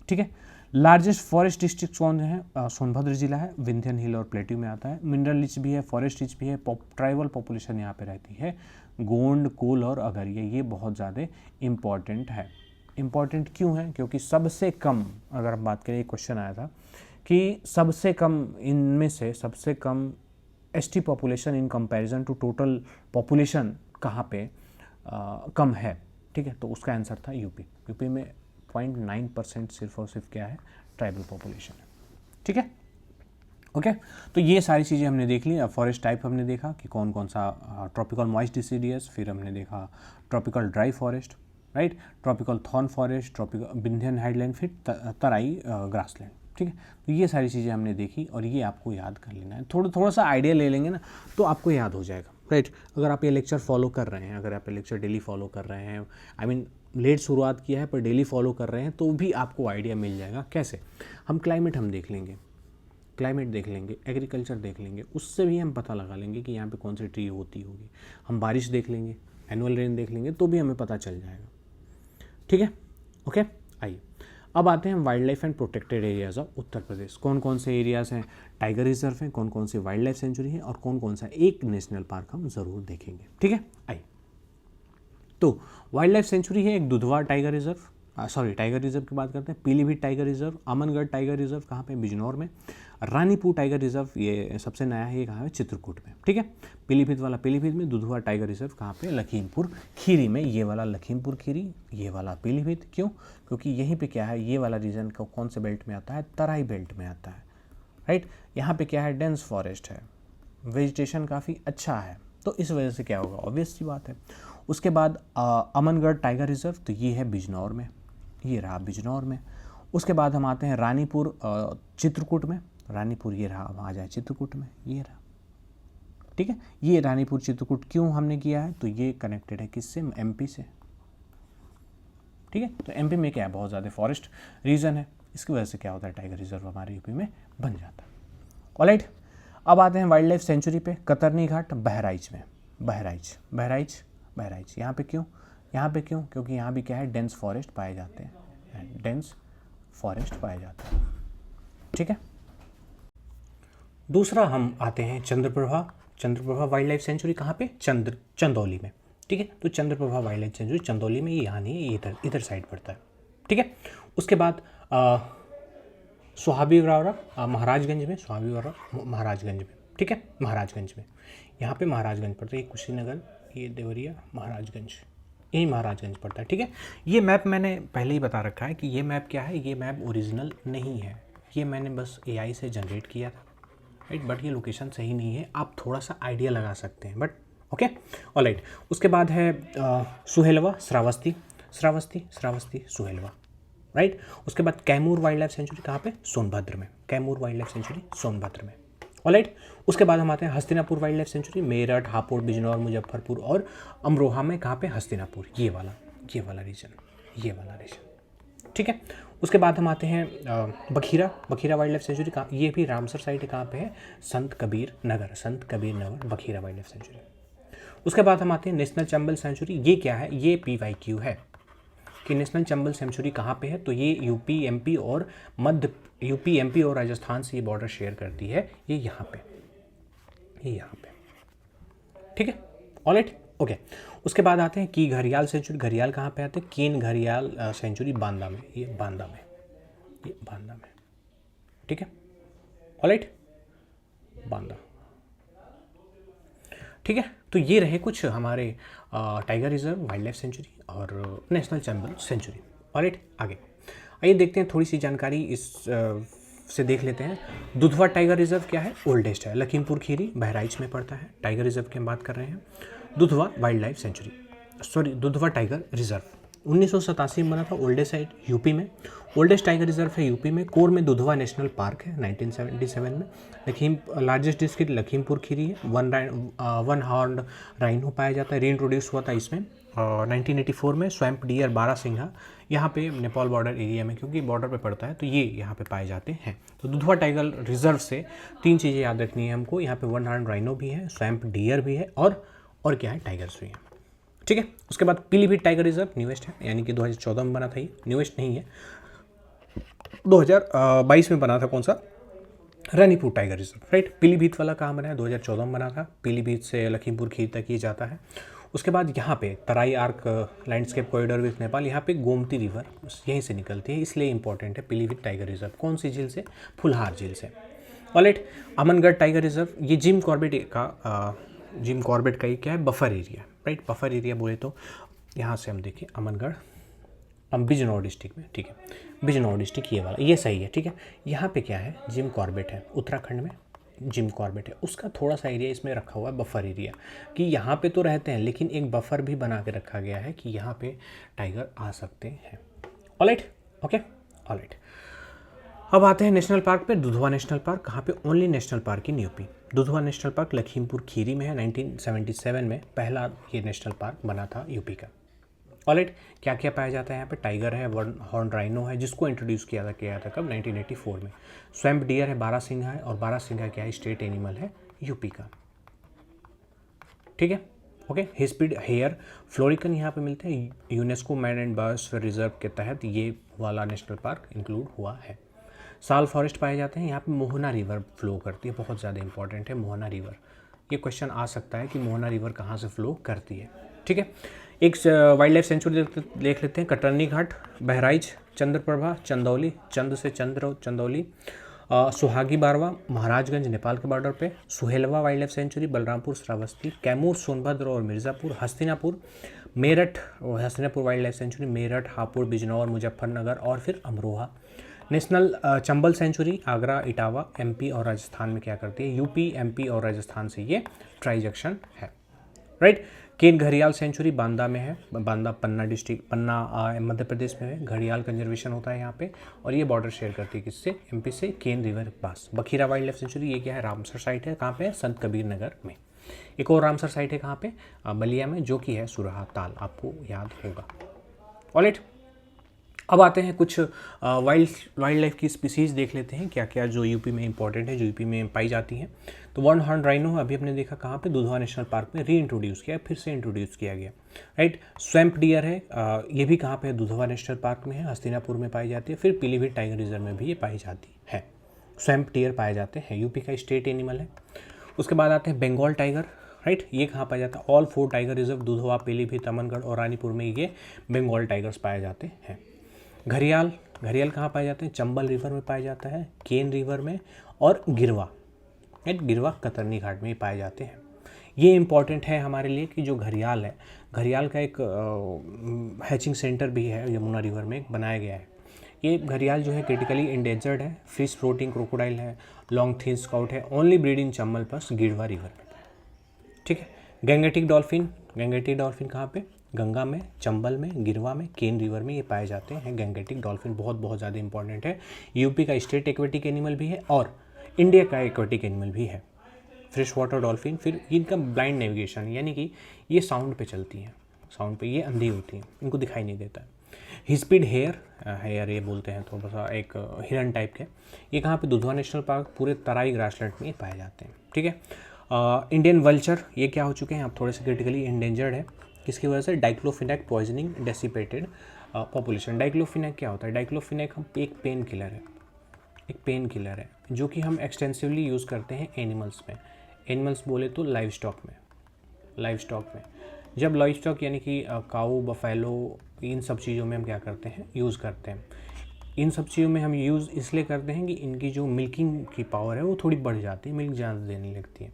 ठीक है। लार्जेस्ट फॉरेस्ट डिस्ट्रिक्ट कौन है, सोनभद्र जिला है, विंध्यन हिल और प्लेट्यू में आता है। मिनरल रिच भी है, फॉरेस्ट रिच भी है, ट्राइबल पॉपुलेशन यहाँ पे रहती है, गोंड, कोल और अगरिया, ये बहुत ज़्यादा इम्पॉर्टेंट है। इम्पॉर्टेंट क्यों है, क्योंकि सबसे कम, अगर हम बात करें, एक क्वेश्चन आया था कि सबसे कम इनमें से सबसे कम ST population in comparison to total population कहाँ पे कम है, ठीक है, तो उसका आंसर था यूपी में 0.9% सिर्फ और सिर्फ क्या है, ट्राइबल पॉपुलेशन है, ठीक है, ओके। तो ये सारी चीज़ें हमने देख ली। अब फॉरेस्ट टाइप हमने देखा कि कौन कौन सा, ट्रॉपिकल मॉइस्ट डिसीडियस, फिर हमने देखा tropical dry forest, right, tropical thorn forest, tropical Vindhyan highland, फिर तराई ग्रासलैंड, ठीक है। तो ये सारी चीज़ें हमने देखी और ये आपको याद कर लेना है, थोड़ा सा आइडिया ले लेंगे ना तो आपको याद हो जाएगा, राइट। अगर आप ये लेक्चर फॉलो कर रहे हैं, अगर आप ये लेक्चर डेली फॉलो कर रहे हैं, आई मीन लेट शुरुआत किया है पर डेली फॉलो कर रहे हैं, तो भी आपको आइडिया मिल जाएगा। कैसे, हम क्लाइमेट देख लेंगे, एग्रीकल्चर देख लेंगे, उससे भी हम पता लगा लेंगे कि यहाँ पे कौन सी ट्री होती होगी। हम बारिश देख लेंगे, एनुअल रेन देख लेंगे, तो भी हमें पता चल जाएगा, ठीक है, ओके। आइए अब आते हैं wildlife and protected areas of Uttar Pradesh. कौन कौन से एरियाज़ हैं, टाइगर रिजर्व हैं, कौन कौन से वाइल्ड लाइफ सेंचुरी है और कौन कौन सा एक नेशनल पार्क हम ज़रूर देखेंगे, ठीक है। आइए, तो वाइल्ड लाइफ सेंचुरी है एक Dudhwa tiger reserve, tiger reserve की बात करते हैं। Pilibhit tiger reserve, Amangarh tiger reserve कहाँ पे, बिजनौर में। रानीपुर टाइगर रिजर्व ये सबसे नया है, ये कहाँ है, चित्रकूट में, ठीक है। पीलीभीत वाला पीलीभीत में, दुधवा टाइगर रिजर्व कहाँ पे, लखीमपुर खीरी में। ये वाला लखीमपुर खीरी, ये वाला पीलीभीत। क्यों, क्योंकि यहीं पे क्या है, ये वाला रीजन कौन से बेल्ट में आता है, तराई बेल्ट में आता है, राइट। यहाँ पे क्या है, डेंस फॉरेस्ट है, वेजिटेशन काफ़ी अच्छा है, तो इस वजह से क्या होगा, ऑब्वियस सी बात है। उसके बाद अमनगढ़ टाइगर रिजर्व, तो ये है बिजनौर में, ये रहा बिजनौर में। उसके बाद हम आते हैं रानीपुर चित्रकूट में, रानीपुर ये रहा, वहाँ आ जाए चित्रकूट में, ये रहा, ठीक है। ये रानीपुर चित्रकूट क्यों हमने किया है, तो ये कनेक्टेड है किससे, MP से, ठीक है। तो MP में क्या है, बहुत ज़्यादा फॉरेस्ट रीजन है, इसकी वजह से क्या होता है, टाइगर रिजर्व हमारे यूपी में बन जाता है। ऑलराइट, अब आते हैं वाइल्ड लाइफ सेंचुरी पे, कतरनी घाट बहराइच में, बहराइच यहाँ पे क्यों, क्योंकि यहाँ भी क्या है, डेंस फॉरेस्ट पाए जाते हैं, डेंस फॉरेस्ट पाए जाते हैं, ठीक है। दूसरा हम आते हैं चंद्रप्रभा वाइल्ड लाइफ सेंचुरी, कहाँ पे, चंदौली में, ठीक है। तो Chandraprabha wild life sanctuary Chandauli में, ये यहाँ नहीं है, ये इधर साइड पड़ता है, ठीक है। उसके बाद सुहाबी वारा महाराजगंज में, ठीक है, महाराजगंज में, यहाँ पे महाराजगंज पड़ता है, ये कुशीनगर, ये देवरिया, महाराजगंज, यही महाराजगंज पड़ता है, ठीक है। ये मैप मैंने पहले ही बता रखा है कि ये मैप क्या है, ये मैप ओरिजिनल नहीं है, ये मैंने बस AI से जनरेट किया था, राइट, बट ये लोकेशन सही नहीं है, आप थोड़ा सा आइडिया लगा सकते हैं, बट ओके, ऑलराइट। उसके बाद है सुहेलवा, श्रावस्ती, सुहेलवा, राइट। उसके बाद कैमूर वाइल्ड लाइफ सेंचुरी कहाँ पे, सोनभद्र में, Kaimur wild life sanctuary Sonbhadra में, ऑलराइट। उसके बाद हम आते हैं Hastinapur wildlife sanctuary, Meerut, Hapur, Bijnor, Muzaffarpur और अमरोहा में कहाँ पे, हस्तिनापुर, ये वाला रीजन, ठीक है। उसके बाद हम आते हैं बखीरा वाइल्ड लाइफ सेंचुरी, कहाँ, ये भी रामसर साइट है, कहाँ पे है, संत Kabir Nagar Bakhira wild life sanctuary. उसके बाद हम आते हैं नेशनल चंबल सेंचुरी, ये क्या है, ये PYQ है कि नेशनल चंबल सेंचुरी कहाँ पे है, तो ये यूपी एमपी और राजस्थान से ये बॉर्डर शेयर करती है, ये यहाँ पे, ठीक है, ऑलराइट, ओके। उसके बाद आते हैं की घड़ियाल सेंचुरी, घड़ियाल कहाँ पे आते हैं, कीन घड़ियाल सेंचुरी बांदा में, ये बांदा में, ठीक है, ऑलराइट, बांदा, ठीक है। तो ये रहे कुछ हमारे tiger reserve, wild life sanctuary और नेशनल चंबल सेंचुरी, ऑलराइट। आगे आइए देखते हैं, थोड़ी सी जानकारी इस से देख लेते हैं। दुधवा टाइगर रिजर्व क्या है, ओल्डेस्ट है, लखीमपुर खीरी बहराइच में पड़ता है। टाइगर रिजर्व की हम बात कर रहे हैं। Dudhwa wild life sanctuary, Dudhwa tiger reserve 1987 में बना था, ओल्डेस्ट है यूपी में, ओल्डेस्ट टाइगर रिजर्व है यूपी में। कोर में दुधवा नेशनल पार्क है 1977 में। लार्जेस्ट डिस्ट्रिक्ट लखीमपुर खीरी है। वन हॉर्न राइनो पाया जाता है, री इंट्रोड्यूस हुआ था इसमें 1984 में। स्वैम्प डियर बारासिंघा यहाँ पे नेपाल बॉर्डर एरिया में, क्योंकि बॉर्डर पे पड़ता है तो ये यहाँ पे पाए जाते हैं। तो दुधवा टाइगर रिजर्व से 3 चीज़ें याद रखनी है हमको, यहाँ पे वन हॉर्न राइनो भी है, स्वैम्प डियर भी है और क्या है, टाइगर्स भी हैं, ठीक है। उसके बाद पीलीभीत टाइगर रिजर्व न्यूएस्ट है, यानी कि 2014 में बना था, ये न्यूएस्ट नहीं है, 2022 में बना था। कौन सा, Ranipur tiger reserve, right. Pilibhit वाला कहाँ बना है, 2014 में बना था, पीलीभीत से लखीमपुर खीरी तक ये जाता है। उसके बाद यहाँ पे Terai arc landscape corridor with Nepal, यहाँ पे गोमती रिवर यहीं से निकलती है, इसलिए इंपॉर्टेंट है पीलीभीत टाइगर रिजर्व। कौन सी झील से, फुलहार झील से, ऑलराइट। अमनगढ़ टाइगर रिजर्व, ये जिम कॉर्बेट का ही क्या है, buffer area, right. Buffer area बोले तो यहाँ से हम देखें अमनगढ़, हम बिजनौर डिस्ट्रिक्ट में, ठीक है, बिजनौर डिस्ट्रिक्ट ये वाला, ये सही है, ठीक है। यहाँ पे क्या है, जिम कॉर्बेट है, उत्तराखंड में जिम कॉर्बेट है, उसका थोड़ा सा एरिया इसमें रखा हुआ है बफर एरिया, कि यहाँ पे तो रहते हैं लेकिन एक बफर भी बना के रखा गया है कि यहाँ पे टाइगर आ सकते हैं, ऑलराइट, ओके, ऑलराइट। अब आते हैं नेशनल पार्क पे। दुधवा नेशनल पार्क कहाँ पे, only national park in UP. Dudhwa national park Lakhimpur Kheri में है, 1977 में पहला ये नेशनल पार्क बना था यूपी का, ऑलराइट। क्या क्या पाया जाता है यहाँ पे, टाइगर है, वन हॉर्न राइनो है, जिसको इंट्रोड्यूस किया था कब, 1984 में। स्वैम्प डियर है, बारासिंघा है, और बारासिंघा क्या है, स्टेट एनिमल है यूपी का, ठीक है, ओके। हिस्पिड हेयर फ्लोरिकन यहाँ पे मिलते हैं, UNESCO man and birds reserve के तहत ये वाला नेशनल पार्क इंक्लूड हुआ है। साल फॉरेस्ट पाए जाते हैं, यहाँ पे मोहना रिवर फ्लो करती है, बहुत ज़्यादा इंपॉर्टेंट है मोहना रिवर, ये क्वेश्चन आ सकता है कि मोहना रिवर कहाँ से फ्लो करती है, ठीक है। एक वाइल्ड लाइफ सेंचुरी देख लेते हैं, कटरनी घाट, बहराइच, चंद्रप्रभा, चंदौली, चंद से चंदौली, सुहागी बारवा, महाराजगंज नेपाल के बॉर्डर पे, Suhelwa wildlife sanctuary, Balrampur, Shravasti, Kaimur, Sonbhadra और Mirzapur, Hastinapur, Meerut, Hastinapur wildlife sanctuary, Meerut, Hapur, Bijnor, Muzaffarnagar और फिर Amroha. National Chambal sanctuary Agra, Etawah, MP और राजस्थान में क्या करती है, यूपी, एमपी और राजस्थान से ये ट्राइजेक्शन है, राइट। केन घड़ियाल सेंचुरी बांदा में है, बांदा पन्ना डिस्ट्रिक्ट, पन्ना मध्य प्रदेश में है। घड़ियाल कंजर्वेशन होता है यहाँ पे, और ये बॉर्डर शेयर करती है किससे, एमपी से, केन रिवर के पास। बखीरा वाइल्ड लाइफ सेंचुरी, ये क्या है, रामसर साइट है, कहाँ पे है, संत कबीर नगर में। एक और रामसर साइट है कहाँ पे, बलिया में, जो कि है सुरहा ताल, आपको याद होगा, ऑलराइट। अब आते हैं कुछ वाइल्ड लाइफ की स्पीसीज़ देख लेते हैं, क्या क्या जो यूपी में इंपॉर्टेंट है, जो यूपी में पाई जाती हैं। तो वन हॉर्न राइनो अभी हमने देखा कहाँ पे, दुधवा नेशनल पार्क में री इंट्रोड्यूस किया, फिर से इंट्रोड्यूस किया गया, राइट। स्वैम्प डियर है, ये भी कहाँ पे है, दुधवा नेशनल पार्क में है, हस्तिनापुर में पाई जाती है। फिर पीलीभीत टाइगर रिजर्व में भी ये पाई जाती है, स्वैम्प डियर पाए जाते हैं, यूपी का स्टेट एनिमल है। उसके बाद आते हैं बंगाल टाइगर, राइट, ये कहाँ पाया जाता है, all 4 tiger reserve, Dudhwa, Pilibhit, Amangarh और रानीपुर में ये बंगाल टाइगर्स पाए जाते हैं। घड़ियाल कहाँ पाए जाते हैं, चंबल रिवर में पाए जाता है, केन रिवर में, और गिरवा, गिरवा कतरनी घाट में पाए जाते हैं। ये इंपॉर्टेंट है हमारे लिए कि जो घड़ियाल है, घड़ियाल का एक हैचिंग सेंटर भी है यमुना रिवर में बनाया गया है। ये घड़ियाल जो है क्रिटिकली इंडेंजर्ड है, फिश फ्लोटिंग क्रोकोडाइल है, लॉन्ग थिन स्काउट है, ओनली ब्रीड इन चंबल प्लस गिरवा रिवर में, ठीक है। गंगेटिक डॉल्फिन कहाँ पे, गंगा में, चंबल में, गिरवा में, केन रिवर में ये पाए जाते हैं। गैंगेटिक डॉल्फिन बहुत ज़्यादा इंपॉर्टेंट है। यूपी का स्टेट एक्वेटिक एनिमल भी है और इंडिया का एक्वेटिक एनिमल भी है। फ्रेश वाटर डॉल्फिन, फिर इनका ब्लाइंड नेविगेशन, यानी कि ये साउंड पे चलती हैं, साउंड पे ये अंधी होती हैं, इनको दिखाई नहीं देता है। हिस्पिड हेयर ये बोलते हैं थोड़ा सा एक हिरन टाइप के, ये कहाँ पे, दुधवा नेशनल पार्क, पूरे तराई ग्रासलैंड में ये पाए जाते हैं। ठीक है। इंडियन वल्चर ये क्या हो चुके हैं, अब थोड़े से क्रिटिकली एंडेंजर्ड है। किसकी वजह से, diclofenac poisoning dissipated population. Diclofenac क्या होता है, डाइक्लोफिनेक हम एक पेन किलर है जो कि हम एक्सटेंसिवली यूज़ करते हैं एनिमल्स में। एनिमल्स बोले तो लाइव स्टॉक में जब लाइव स्टॉक यानी कि काऊ, बफेलो, इन सब चीज़ों में हम क्या करते हैं, यूज़ करते हैं। इन सब चीज़ों में हम यूज़ इसलिए करते हैं कि इनकी जो मिल्किंग की पावर है वो थोड़ी बढ़ जाती है, मिल्क ज़्यादा देने लगती है।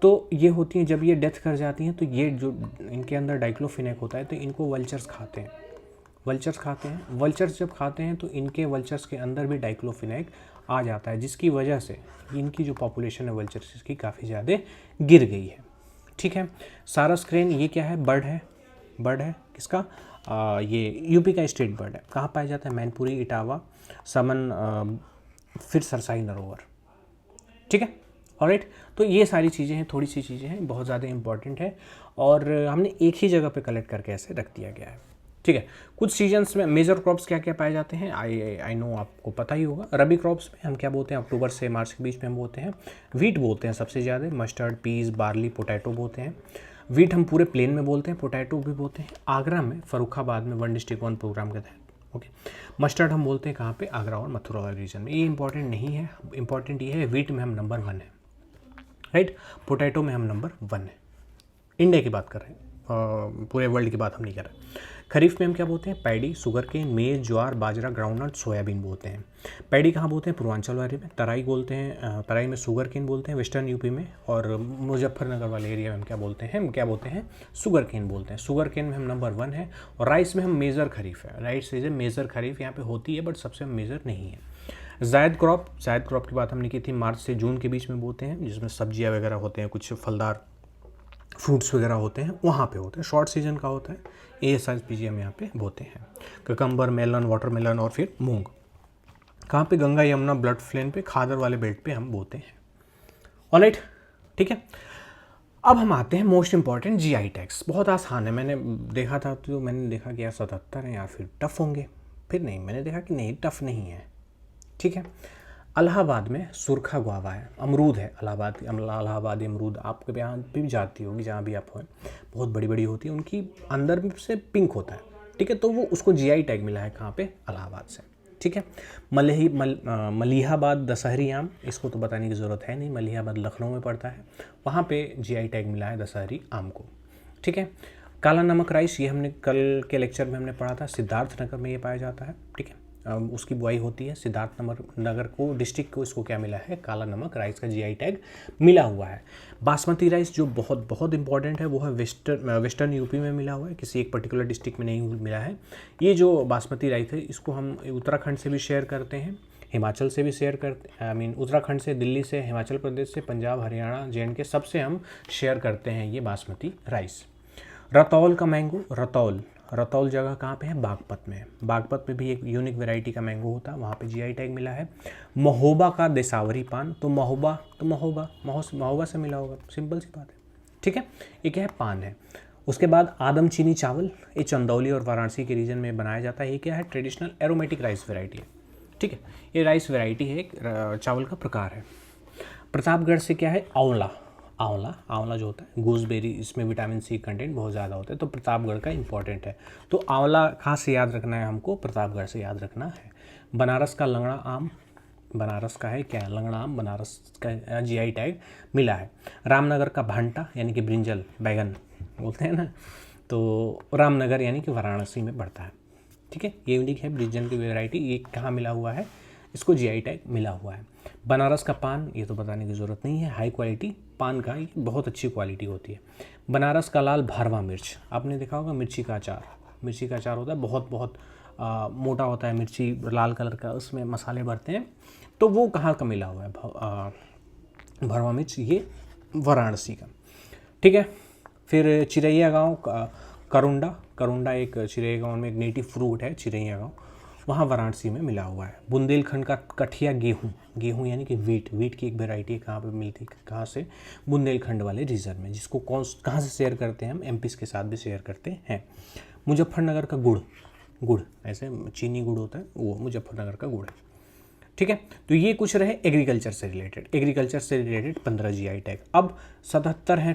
तो ये होती हैं, जब ये डेथ कर जाती हैं तो ये जो इनके अंदर डाइक्लोफिनेक होता है तो इनको वल्चर्स खाते हैं। वल्चर्स जब खाते हैं तो इनके वल्चर्स के अंदर भी डाइक्लोफिनेक आ जाता है, जिसकी वजह से इनकी जो पॉपुलेशन है वल्चर्स की काफ़ी ज़्यादा गिर गई है। ठीक है। सारस क्रेन ये क्या है, बर्ड है किसका, ये यूपी का स्टेट बर्ड है। कहाँ पाया जाता है, मैनपुरी, इटावा, समन, फिर सरसाई नरोवर। ठीक है। ऑलराइट, तो ये सारी चीज़ें हैं, थोड़ी सी चीज़ें हैं, बहुत ज़्यादा इंपॉर्टेंट है और हमने एक ही जगह पे कलेक्ट करके ऐसे रख दिया गया है। ठीक है। कुछ सीजन्स में मेजर क्रॉप्स क्या क्या पाए जाते हैं, आई नो आपको पता ही होगा। रबी क्रॉप्स में हम क्या बोलते हैं, अक्टूबर से मार्च के बीच में हम बोते हैं वीट बोते हैं सबसे ज़्यादा, मस्टर्ड, पीस, बार्ली, पोटैटो बोते हैं। वीट हम पूरे प्लेन में बोलते हैं, पोटैटो भी बोलते हैं आगरा में, फर्रुखाबाद में, 1 डिस्ट्रिक्ट 1 प्रोग्राम के तहत। ओके। मस्टर्ड हम बोलते हैं कहाँ पे, आगरा और मथुरा वाले रीजन में। ये इंपॉर्टेंट नहीं है, इंपॉर्टेंट ये है वीट में हम नंबर 1 है, राइट। पोटैटो में हम नंबर 1 है। इंडिया की बात कर रहे हैं, पूरे वर्ल्ड की बात हम नहीं कर रहे। खरीफ में हम क्या बोलते हैं, पैडी, शुगर केन, मेज, ज्वार, बाजरा, ग्राउंडनट, सोयाबीन बोलते हैं। पैडी कहाँ बोलते हैं, पूर्वांचल वाले में। तराई बोलते हैं, तराई में शुगर केन बोलते हैं वेस्टर्न यूपी में, और मुजफ्फरनगर वाले एरिया में हम क्या बोलते हैं, शुगर केन बोलते हैं। शुगर केन में हम नंबर 1 है। और राइस में हम मेजर खरीफ है, राइस इज ए मेजर खरीफ यहाँ पे होती है, बट सबसे मेजर नहीं है। जायद क्रॉप की बात हमने की थी, मार्च से जून के बीच में बोते हैं, जिसमें सब्जियाँ वगैरह होते हैं, कुछ फलदार फ्रूट्स वगैरह होते हैं, वहाँ पे होते हैं। शॉर्ट सीजन का होता है, ASIPG हम यहाँ पे बोते हैं। ककम्बर, मेलन, वाटरमेलन और फिर मूंग कहाँ पे, गंगा यमुना ब्लड फ्लेन पे, खादर वाले बेल्ट पे हम बोते हैं। ऑलराइट, ठीक है। अब हम आते हैं मोस्ट इंपॉर्टेंट GI टैग्स। बहुत आसान है, मैंने देखा था तो मैंने देखा कि यार 77 हैं या फिर टफ़ होंगे, फिर नहीं, मैंने देखा कि नहीं, टफ़ नहीं है। ठीक है। इलाहाबाद में सुरखा गुआवा है, अमरूद है, इलाहाबादी अमरूद आपके यहाँ भी जाती होगी, जहाँ भी आप हो, बहुत बड़ी बड़ी होती है, उनकी अंदर से पिंक होता है। ठीक है। तो वो उसको GI टैग मिला है कहाँ पे, इलाहाबाद से। ठीक है। मलिहाबाद दशहरी आम, इसको तो बताने की ज़रूरत है नहीं, मलिहाबाद लखनऊ में पड़ता है, वहाँ पे GI टैग मिला है दशहरी आम को। ठीक है। काला नमक राइस, ये हमने कल के लेक्चर में हमने पढ़ा था, सिद्धार्थनगर में ये पाया जाता है। ठीक है। उसकी बुआई होती है, सिद्धार्थनगर को, डिस्ट्रिक्ट को, इसको क्या मिला है, काला नमक राइस का GI टैग मिला हुआ है। बासमती राइस जो बहुत बहुत इंपॉर्टेंट है, वो है वेस्टर्न यूपी में मिला हुआ है, किसी एक पर्टिकुलर डिस्ट्रिक्ट में नहीं मिला है। ये जो बासमती राइस है, इसको हम उत्तराखंड से भी शेयर करते हैं, हिमाचल से भी शेयर करते, उत्तराखंड से, दिल्ली से, हिमाचल प्रदेश से, पंजाब, हरियाणा, JNK सबसे हम शेयर करते हैं ये बासमती राइस। रतौल का मैंगो, रतौल जगह कहाँ पे है, बागपत में। बागपत में भी एक यूनिक वैरायटी का मैंगो होता है, वहाँ पे GI टैग मिला है। महोबा का देसावरी पान, तो महोबा से मिला होगा, सिंपल सी बात है। ठीक है। ये क्या है, पान है। उसके बाद आदम चीनी चावल, ये चंदौली और वाराणसी के रीजन में बनाया जाता है। ये क्या है, ट्रेडिशनल एरोमेटिक राइस वैरायटी है। ठीक है। ये राइस वैरायटी है, एक चावल का प्रकार है। प्रतापगढ़ से क्या है, आंवला जो होता है, गूसबेरी, इसमें विटामिन C कंटेंट बहुत ज़्यादा होता है, तो प्रतापगढ़ का इंपॉर्टेंट है। तो आंवला कहाँ से याद रखना है हमको, प्रतापगढ़ से याद रखना है। बनारस का लंगड़ा आम, बनारस का है क्या, लंगड़ा आम, बनारस का GI टैग मिला है। रामनगर का भांटा यानी कि ब्रिंजल, बैगन बोलते हैं ना, तो रामनगर यानी कि वाराणसी में पड़ता है। ठीक है। ये यूनिक है, ब्रिंजल की वेराइटी, ये कहाँ मिला हुआ है, इसको GI टैग मिला हुआ है। बनारस का पान, ये तो बताने की ज़रूरत नहीं है, हाई क्वालिटी पान का, ये बहुत अच्छी क्वालिटी होती है। बनारस का लाल भरवा मिर्च, आपने देखा होगा, मिर्ची का अचार होता है, बहुत बहुत मोटा होता है, मिर्ची लाल कलर का, उसमें मसाले भरते हैं, तो वो कहाँ का मिला हुआ है, भरवा मिर्च, ये वाराणसी का। ठीक है। फिर चिरैया गाँव, करोंडा एक चिरैया गाँव में एक नेटिव फ्रूट है, चिरैया गाँव, वहाँ वाराणसी में मिला हुआ है। बुंदेलखंड का कठिया गेहूँ, गेहूँ यानी कि वीट की एक वेराइटी है, कहाँ पे मिलती है, कहाँ से, बुंदेलखंड वाले रीजन में, जिसको कहाँ से शेयर करते हैं हम, एमपी के साथ भी शेयर करते हैं। मुजफ्फरनगर का गुड़ ऐसे चीनी गुड़ होता है, वो मुजफ्फरनगर का गुड़ है। ठीक है, तो ये कुछ रहे एग्रीकल्चर से रिलेटेड 15 जीआई टैग। अब 77 हैं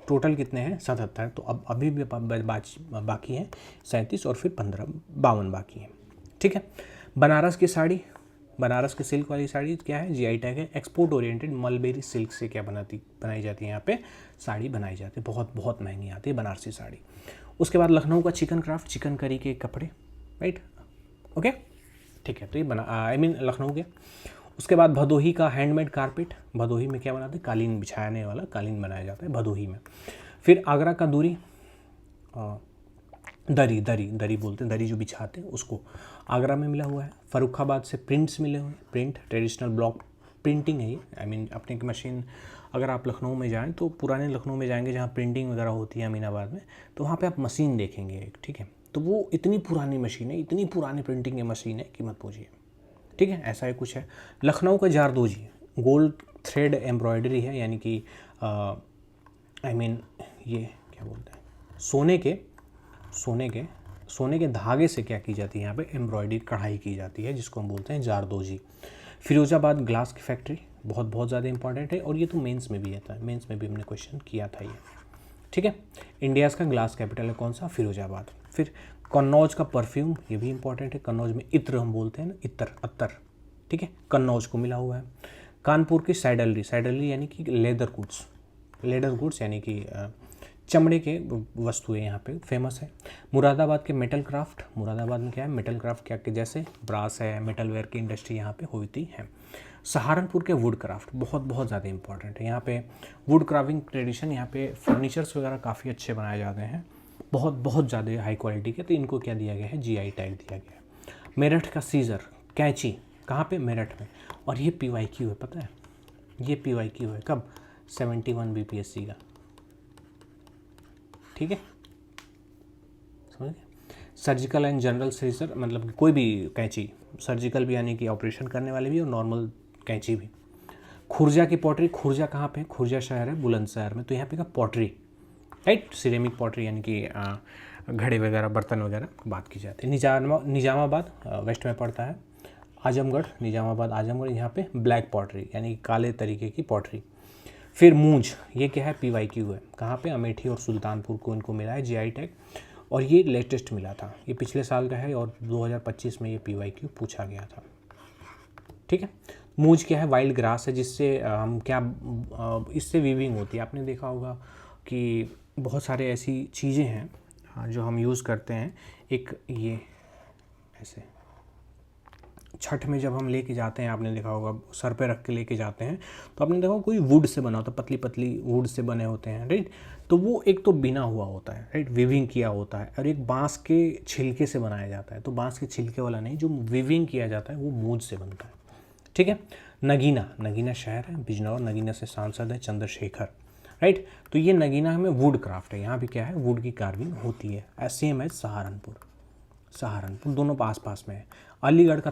टोटल कितने हैं, 77। तो अब अभी भी बाकी हैं 37 और फिर 52 बाकी हैं। ठीक है, बनारस की साड़ी, बनारस की सिल्क वाली साड़ी क्या है, जीआई टैग है। एक्सपोर्ट ओरिएंटेड मलबेरी सिल्क से क्या बनाई जाती है, यहाँ पे साड़ी बनाई जाती है, बहुत महंगी आती है बनारसी साड़ी। उसके बाद लखनऊ का चिकन क्राफ्ट, चिकन करी के कपड़े, राइट, ओके, ठीक है, तो ये लखनऊ के। उसके बाद भदोही का हैंडमेड कारपेट, भदोही में क्या बनाते हैं, कालीन बिछाने वाला कालीन बनाया जाता है भदोही में। फिर आगरा का दरी बोलते हैं, दरी जो बिछाते हैं उसको, आगरा में मिला हुआ है। फर्रुखाबाद से प्रिंट्स मिले हुए हैं, प्रिंट ट्रेडिशनल ब्लॉक प्रिंटिंग है ये, अपने की मशीन, अगर आप लखनऊ में जाएँ तो पुराने लखनऊ में जाएंगे जहाँ प्रिंटिंग वगैरह होती है अमीनाबाद में, तो वहाँ पे आप मशीन देखेंगे एक, ठीक है, तो वो इतनी पुरानी मशीन है, इतनी पुरानी प्रिंटिंग की मशीन है कि मत पूछिए। ठीक है, ऐसा ही कुछ है। लखनऊ का जारदोजी गोल्ड थ्रेड एम्ब्रॉयडरी है, यानी कि ये क्या बोलते हैं, सोने के धागे से क्या की जाती है, यहाँ पे एम्ब्रॉयडरी कढ़ाई की जाती है, जिसको हम बोलते हैं जारदोजी। फिरोजाबाद ग्लास की फैक्ट्री बहुत ज़्यादा इंपॉर्टेंट है, और ये तो मेंस में भी आता है, मेंस में भी हमने क्वेश्चन किया था ये। ठीक है, इंडियाज़ का ग्लास कैपिटल है कौन सा, फिरोजाबाद। फिर कन्नौज का परफ्यूम, ये भी इंपॉर्टेंट है, कन्नौज में इत्र हम बोलते हैं ना, अत्तर, ठीक है, कन्नौज को मिला हुआ है। कानपुर की सैडलरी यानी कि लेदर गुड्स यानी कि चमड़े के वस्तुएं यहाँ पे फेमस है। मुरादाबाद के मेटल क्राफ्ट, मुरादाबाद में क्या है, मेटल क्राफ्ट क्या के जैसे ब्रास है, मेटल वेयर की इंडस्ट्री यहाँ पे होती है। सहारनपुर के वुड क्राफ्ट बहुत ज़्यादा इंपॉर्टेंट है, यहाँ पे वुड क्राफ्टिंग ट्रेडिशन, यहाँ पे फर्नीचर्स वगैरह काफ़ी अच्छे बनाए जाते हैं, बहुत ज़्यादा हाई क्वालिटी के, तो इनको क्या दिया गया है, जीआई टैग दिया गया है। मेरठ का सीजर कैंची, कहाँ पे, मेरठ में, और ये PYQ है, पता है, ये PYQ है कब, 71 BPSC का, ठीक है, समझ गए। सर्जिकल एंड जनरल सीजर, मतलब कोई भी कैंची, सर्जिकल भी यानी कि ऑपरेशन करने वाले भी और नॉर्मल कैंची भी। खुर्जा की पॉटरी, खुर्जा कहाँ पे, खुर्जा शहर है बुलंदशहर में, तो यहाँ पे का पॉटरी, राइट, सिरेमिक पॉटरी यानी कि घड़े वगैरह, बर्तन वगैरह बात की जाती है। निजामाबाद वेस्ट में पड़ता है। आजमगढ़, निजामाबाद आजमगढ़, यहाँ पे ब्लैक पॉटरी यानी कि काले तरीके की पॉटरी। फिर मूंज, ये क्या है, PYQ है, कहाँ पे, अमेठी और सुल्तानपुर को इनको मिला है जीआई टैग, और ये लेटेस्ट मिला था, ये पिछले साल का है, और 2025 में ये PYQ पूछा गया था। ठीक है, मूंज क्या है, वाइल्ड ग्रास है, जिससे हम क्या, इससे वीविंग होती है। आपने देखा होगा कि बहुत सारे ऐसी चीज़ें हैं जो हम यूज़ करते हैं, एक ये ऐसे छठ में जब हम लेके जाते हैं, आपने देखा होगा सर पे रख के लेके जाते हैं, तो आपने देखा कोई वुड से बना होता है, पतली पतली वुड से बने होते हैं, राइट, तो वो एक तो बिना हुआ होता है, राइट, विविंग किया होता है, और एक बांस के छिलके से बनाया जाता है, तो बांस के छिलके वाला नहीं, जो विविंग किया जाता है वो मूंज से बनता है। ठीक है, नगीना शहर है बिजनौर, नगीना से सांसद है चंद्रशेखर, राइट, तो ये नगीना में वुड क्राफ्ट है, यहाँ भी क्या है, वुड की कार्विंग होती है, सेम है सहारनपुर, दोनों पास में है। अलीगढ़ का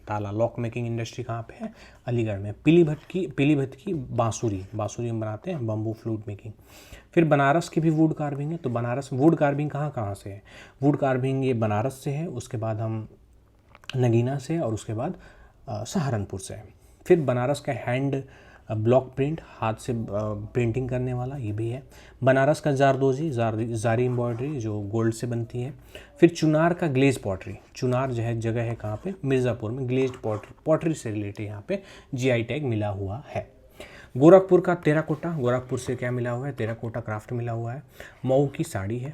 ताला लॉक मेकिंग इंडस्ट्री कहाँ पे है, अलीगढ़ में। पीलीभीत की बांसुरी हम बनाते हैं, बम्बू फ्लूट मेकिंग। फिर बनारस की भी वुड कार्विंग है, तो बनारस वुड कार्विंग कहाँ से है, वुड कार्विंग ये बनारस से है, उसके बाद हम नगीना से, और उसके बाद सहारनपुर से है। फिर बनारस का हैंड ब्लॉक प्रिंट, हाथ से प्रिंटिंग करने वाला, ये भी है। बनारस का जारदोजी, जारी एम्ब्रॉयडरी जो गोल्ड से बनती है। फिर चुनार का ग्लेज पॉटरी, चुनार जो है जगह है कहाँ पे, मिर्ज़ापुर में, ग्लेज पॉटरी से रिलेटेड यहाँ पे जीआई टैग मिला हुआ है। गोरखपुर का टेराकोटा, गोरखपुर से क्या मिला हुआ है, टेराकोटा क्राफ्ट मिला हुआ है। मऊ की साड़ी है,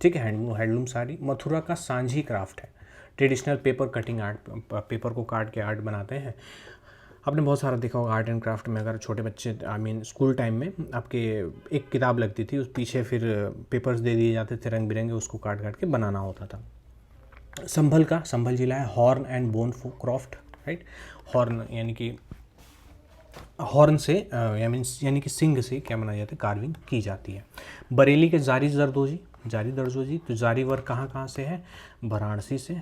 ठीक है, हैंडलूम साड़ी। मथुरा का सांझी क्राफ्ट है, traditional paper cutting art, paper को काट के आर्ट बनाते हैं। आपने बहुत सारा देखा होगा आर्ट एंड क्राफ्ट में, अगर छोटे बच्चे स्कूल टाइम में आपके एक किताब लगती थी, उस पीछे फिर पेपर्स दे दिए जाते थे रंग बिरंगे, उसको काट के बनाना होता था। संभल जिला है, horn and bone craft, right, horn यानी कि हॉर्न से यानी कि सिंग से क्या बनाया जाता है, कार्विंग की जाती है। बरेली के जारी जरदोजी, जारी दर्ज हो जी। तो जारी वर्ग कहाँ कहाँ से है? वाराणसी से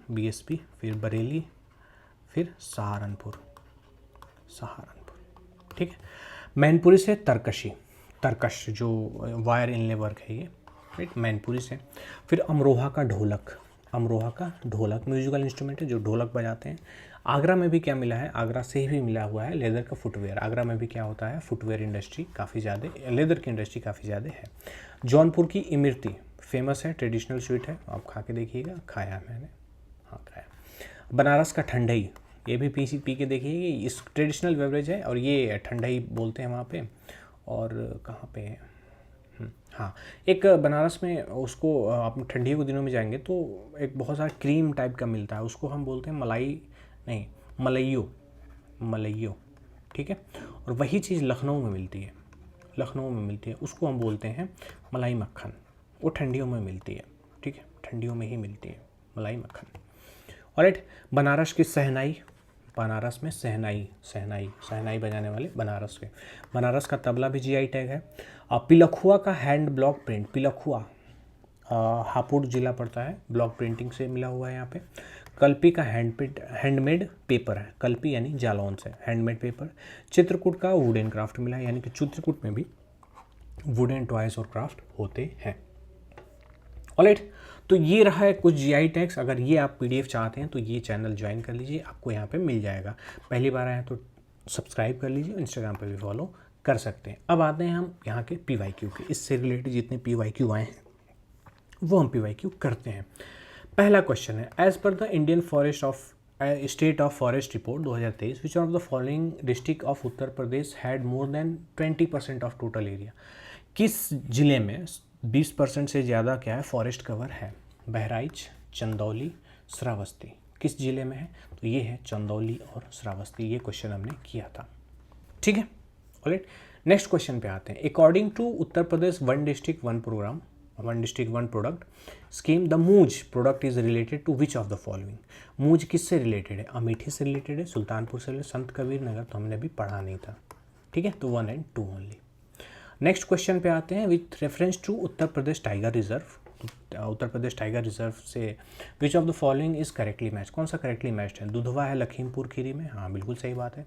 बीएसपी, फिर बरेली, फिर सहारनपुर, ठीक है। मैनपुरी से तरकशी, तरकश जो वायर इनले वर्क है ये, राइट, मैनपुरी से। फिर अमरोहा का ढोलक, अमरोहा का ढोलक म्यूजिकल इंस्ट्रूमेंट है जो ढोलक बजाते हैं। आगरा में भी क्या मिला है? आगरा से ही मिला हुआ है लेदर का फुटवेयर। आगरा में भी क्या होता है? फुटवेयर इंडस्ट्री काफ़ी ज़्यादा, लेदर की इंडस्ट्री काफ़ी ज़्यादा है। जौनपुर की इमरती फेमस है, ट्रेडिशनल स्वीट है, आप खा के देखिएगा। खाया है मैंने, हाँ खाया। बनारस का ठंडई, ये भी पी के देखिए, इस ट्रेडिशनल बेवरेज है और ये ठंडई बोलते हैं वहाँ पे। और कहाँ पे है? हाँ, एक बनारस में उसको आप ठंडियों के दिनों में जाएंगे तो एक बहुत सारा क्रीम टाइप का मिलता है, उसको हम बोलते हैं मलाई, नहीं मलइयो, मलइयो, ठीक है। और वही चीज़ लखनऊ में मिलती है, लखनऊ में मिलती है, उसको हम बोलते हैं मलाई मक्खन। वो ठंडियों में मिलती है, ठीक है, ठंडियों में ही मिलती है मलाई मक्खन। ऑलराइट, बनारस की शहनाई, बनारस में शहनाई, शहनाई, शहनाई बजाने वाले बनारस के। बनारस का तबला भी जीआई टैग है। पिलखुआ का hand block print, Pilkhuwa Hapur जिला पड़ता है, ब्लॉक प्रिंटिंग से मिला हुआ है यहाँ पे। कल्पी का हैंडमेड पेपर है, कल्पी यानी जालौन से हैंडमेड पेपर। चित्रकूट का वुडन क्राफ्ट मिला है, यानी कि चित्रकूट में भी वुडन टॉयज और क्राफ्ट होते हैं। ऑलराइट, तो ये रहा है कुछ जीआई टैग्स। अगर ये आप पीडीएफ चाहते हैं तो ये चैनल ज्वाइन कर लीजिए, आपको यहाँ पे मिल जाएगा। पहली बार आए तो सब्सक्राइब कर लीजिए, इंस्टाग्राम पे भी फॉलो कर सकते हैं। अब आते हैं हम यहाँ के पीवाईक्यू के, इससे रिलेटेड जितने पीवाईक्यू आए हैं वो हम पीवाईक्यू करते हैं। पहला क्वेश्चन है, as per the Indian forest of state of forest report 2023 which of the following district of Uttar Pradesh had more than 20% of total area. किस जिले में 20% से ज़्यादा क्या है फॉरेस्ट कवर है? बहराइच, चंदौली, श्रावस्ती। किस जिले में है? तो ये है चंदौली और श्रावस्ती। ये क्वेश्चन हमने किया था, ठीक है। ऑलराइट, नेक्स्ट क्वेश्चन पे आते हैं। According to Uttar Pradesh one district one programme, one district one product scheme, the moonj product is related to which of the following. Moonj किससे रिलेटेड है? अमेठी से रिलेटेड है, सुल्तानपुर से, संत कबीर नगर तो हमने अभी पढ़ा नहीं था, ठीक है, तो 1 और 2 ओनली। नेक्स्ट क्वेश्चन पे आते हैं, with reference to Uttar Pradesh tiger reserve. Uttar Pradesh tiger reserve से which of the following is correctly match, कौन सा करेक्टली मैच्ड है? दुधवा है लखीमपुर खीरी में, हाँ बिल्कुल सही बात है।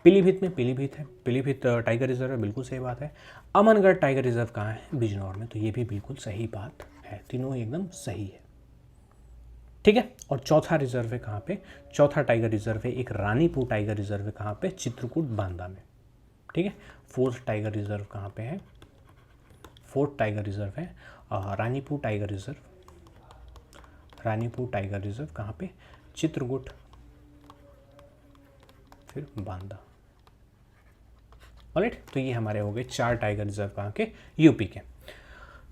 पीलीभीत में पीलीभीत है, पीलीभीत टाइगर रिजर्व है, बिल्कुल सही बात है। अमनगढ़ टाइगर रिजर्व कहाँ है? बिजनौर में, तो ये भी बिल्कुल सही बात है, तीनों एकदम सही है, ठीक है। और चौथा रिजर्व है कहाँ पे? चौथा टाइगर रिजर्व है एक रानीपुर टाइगर रिजर्व है, कहाँ पे? चित्रकूट बांदा में, ठीक है। फोर्थ टाइगर रिजर्व कहाँ पे है? फोर्थ टाइगर रिजर्व है Ranipur tiger reserve, Ranipur tiger reserve कहाँ पे? चित्रकूट, फिर बांदा। ऑलराइट, तो ये हमारे हो गए 4 टाइगर रिजर्व कहाँ के? यूपी के।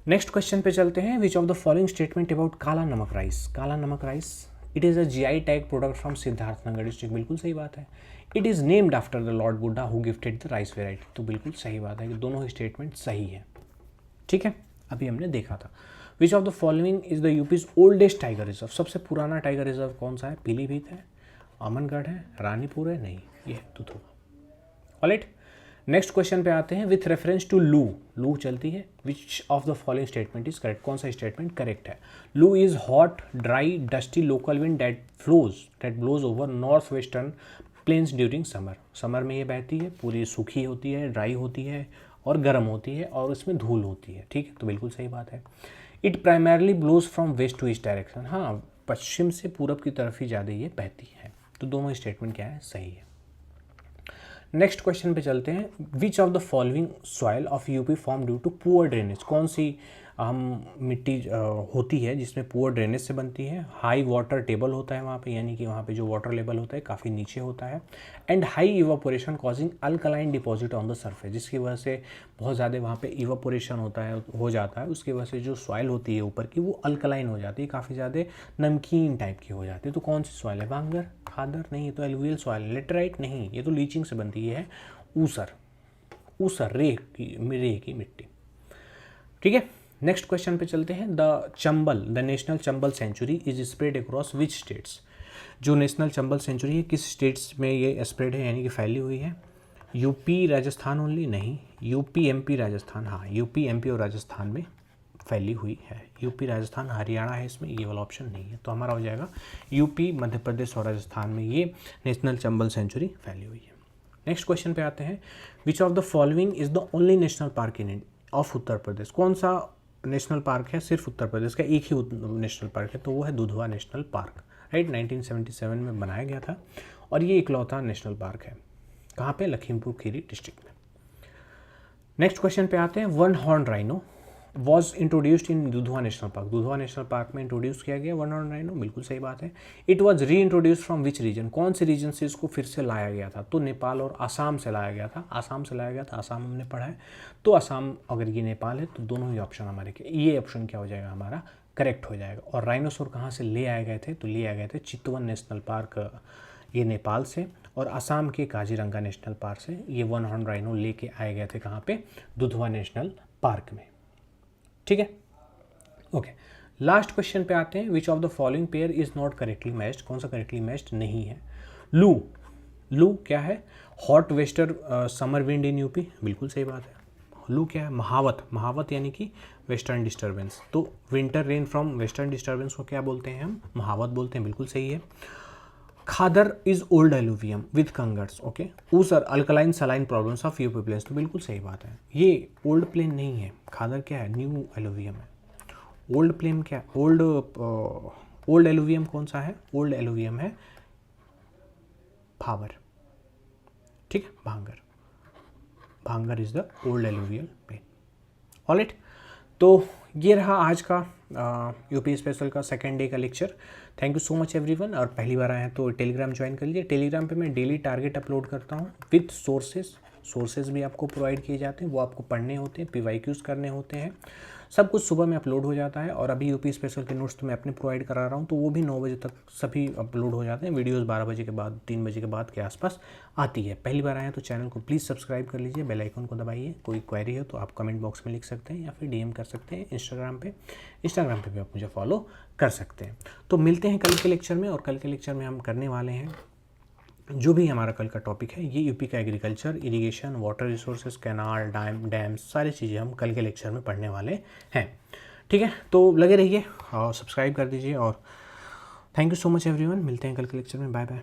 नेक्स्ट क्वेश्चन पे चलते हैं, which of the following statement about काला नमक राइस। काला नमक rice, it is a GI tag product from Siddharthnagar district, बिल्कुल सही बात है। It is named after the Lord Buddha who gifted the rice variety, तो बिल्कुल सही बात है कि दोनों ही स्टेटमेंट सही है, ठीक है। अभी हमने देखा था। विच of the following is the यूपीज oldest tiger reserve, सबसे पुराना टाइगर रिजर्व कौन सा है? पीलीभीत है, अमनगढ़ है, रानीपुर है, नहीं ये है दुधवा। ऑलराइट, नेक्स्ट क्वेश्चन पे आते हैं, विथ रेफरेंस टू लू, लू चलती है, which of the following statement is correct, कौन सा स्टेटमेंट करेक्ट है? Loo is hot dry dusty local wind that blows over north western plains during summer. Summer में ये बहती है, पूरी सूखी होती है, ड्राई होती है और गर्म होती है और उसमें धूल होती है, ठीक है, तो बिल्कुल सही बात है। It primarily blows from west to east direction, हाँ पश्चिम से पूरब की तरफ ही ज़्यादा ये बहती है, तो दोनों स्टेटमेंट क्या है? सही है। नेक्स्ट क्वेश्चन पे चलते हैं, which of the following soil of UP form due to poor drainage, कौन सी मिट्टी होती है जिसमें पुअर ड्रेनेज से बनती है? हाई वाटर टेबल होता है वहाँ पे, यानी कि वहाँ पे जो वाटर लेवल होता है काफ़ी नीचे होता है। And high evaporation causing alkaline deposit on the surface, जिसकी वजह से बहुत ज़्यादा वहाँ पे इवापोरेशन होता है, हो जाता है, उसकी वजह से जो सॉइल होती है ऊपर की वो अल्कलाइन हो जाती है, काफ़ी ज़्यादा नमकीन टाइप की हो जाती है। तो कौन सी सॉइल है? वांगर, खादर, नहीं ये तो एलुवियल सॉइल, लेटराइट नहीं, ये तो लीचिंग से बनती है, ऊसर, ऊसर रेह की मिट्टी, ठीक है। नेक्स्ट क्वेश्चन पे चलते हैं, the Chambal, the national Chambal sanctuary is spread across which states. जो नेशनल चंबल सेंचुरी है किस स्टेट्स में ये स्प्रेड है, यानी कि फैली हुई है? यूपी राजस्थान ओनली, नहीं यूपी एमपी राजस्थान, हाँ यूपी एमपी और राजस्थान में फैली हुई है। यूपी, राजस्थान, हरियाणा है इसमें, ये वाला ऑप्शन नहीं है, तो हमारा हो जाएगा यूपी, मध्य प्रदेश और राजस्थान में ये नेशनल चंबल सेंचुरी फैली हुई है। नेक्स्ट क्वेश्चन पे आते हैं, which of the following is the only national park in of Uttar Pradesh. कौन सा नेशनल पार्क है सिर्फ उत्तर प्रदेश का, एक ही नेशनल पार्क है, तो वो है दुधवा नेशनल पार्क, राइट। 1977 में बनाया गया था और ये इकलौता नेशनल पार्क है। कहाँ पे? लखीमपुर खीरी डिस्ट्रिक्ट में। नेक्स्ट क्वेश्चन पे आते हैं, one horn rhino was introduced in Dudhwa national park. Dudhwa national park में इंट्रोड्यूस किया गया वन हॉर्न राइनो, बिल्कुल सही बात है। इट वॉज री इंट्रोड्यूस फ्रॉम विच रीजन, कौन से रीजन से इसको फिर से लाया गया था? तो नेपाल और आसाम से लाया गया था। आसाम से लाया गया था, आसाम हमने पढ़ा है, तो आसाम अगर ये नेपाल है तो दोनों ही ऑप्शन हमारे के, ये ऑप्शन क्या हो जाएगा हमारा? करेक्ट हो जाएगा। और राइनोसोर कहाँ से ले आए गए थे? तो ले आए गए थे चितवन नेशनल पार्क, ये नेपाल से, और आसाम के काजीरंगा नेशनल पार्क से ये वन हॉर्न राइनो लेके आए गए थे। कहाँ पे? दुधवा नेशनल पार्क में, ठीक है, ओके। लास्ट क्वेश्चन पे आते हैं, which of the following pair is not correctly matched. कौन सा करेक्टली मैच्ड नहीं है? लू, लू क्या है? Hot Wester summer wind in UP, बिल्कुल सही बात है। लू क्या है? महावत, महावत यानी कि वेस्टर्न डिस्टर्बेंस, तो winter rain from western disturbance को क्या बोलते हैं हम? महावत बोलते हैं, बिल्कुल सही है। Khadar is old alluvium with kankars, okay. Usar alkaline saline problems of UP plains, तो बिल्कुल सही बात है, ये ओल्ड प्लेन नहीं है। खादर क्या है? न्यू एलुवियम है। ओल्ड प्लेन क्या? ओल्ड एलुवियम कौन सा है? ओल्ड एलुवियम है भावर, ठीक है, bhangar, bhangar is the old alluvial plain. Alright, तो ये रहा आज का यूपी स्पेशल का सेकेंड डे का lecture. Thank you so much everyone. और पहली बार आए हैं तो टेलीग्राम ज्वाइन कर लीजिए। टेलीग्राम पे मैं डेली टारगेट अपलोड करता हूँ विथ सोर्सेज भी आपको प्रोवाइड किए जाते हैं, वो आपको पढ़ने होते हैं, PYQs करने होते हैं, सब कुछ सुबह में अपलोड हो जाता है। और अभी यूपी स्पेशल के नोट्स तो मैं अपने प्रोवाइड करा रहा हूँ, तो वो भी 9 बजे तक सभी अपलोड हो जाते हैं। वीडियोस 12 बजे के बाद, 3 बजे के बाद के आसपास आती है। पहली बार आए हैं तो चैनल को प्लीज़ सब्सक्राइब कर लीजिए, बेल आइकन को दबाइए। कोई क्वेरी है तो आप कमेंट बॉक्स में लिख सकते हैं या फिर DM कर सकते हैं इंस्टाग्राम पे भी आप मुझे फॉलो कर सकते हैं। तो मिलते हैं कल के लेक्चर में, और कल के लेक्चर में हम करने वाले हैं जो भी हमारा कल का टॉपिक है, ये यूपी का agriculture, irrigation, water resources, canal, dams, सारी चीज़ें हम कल के लेक्चर में पढ़ने वाले हैं, ठीक है। तो लगे रहिए और सब्सक्राइब कर दीजिए, और thank you so much everyone. मिलते हैं कल के लेक्चर में, बाय बाय।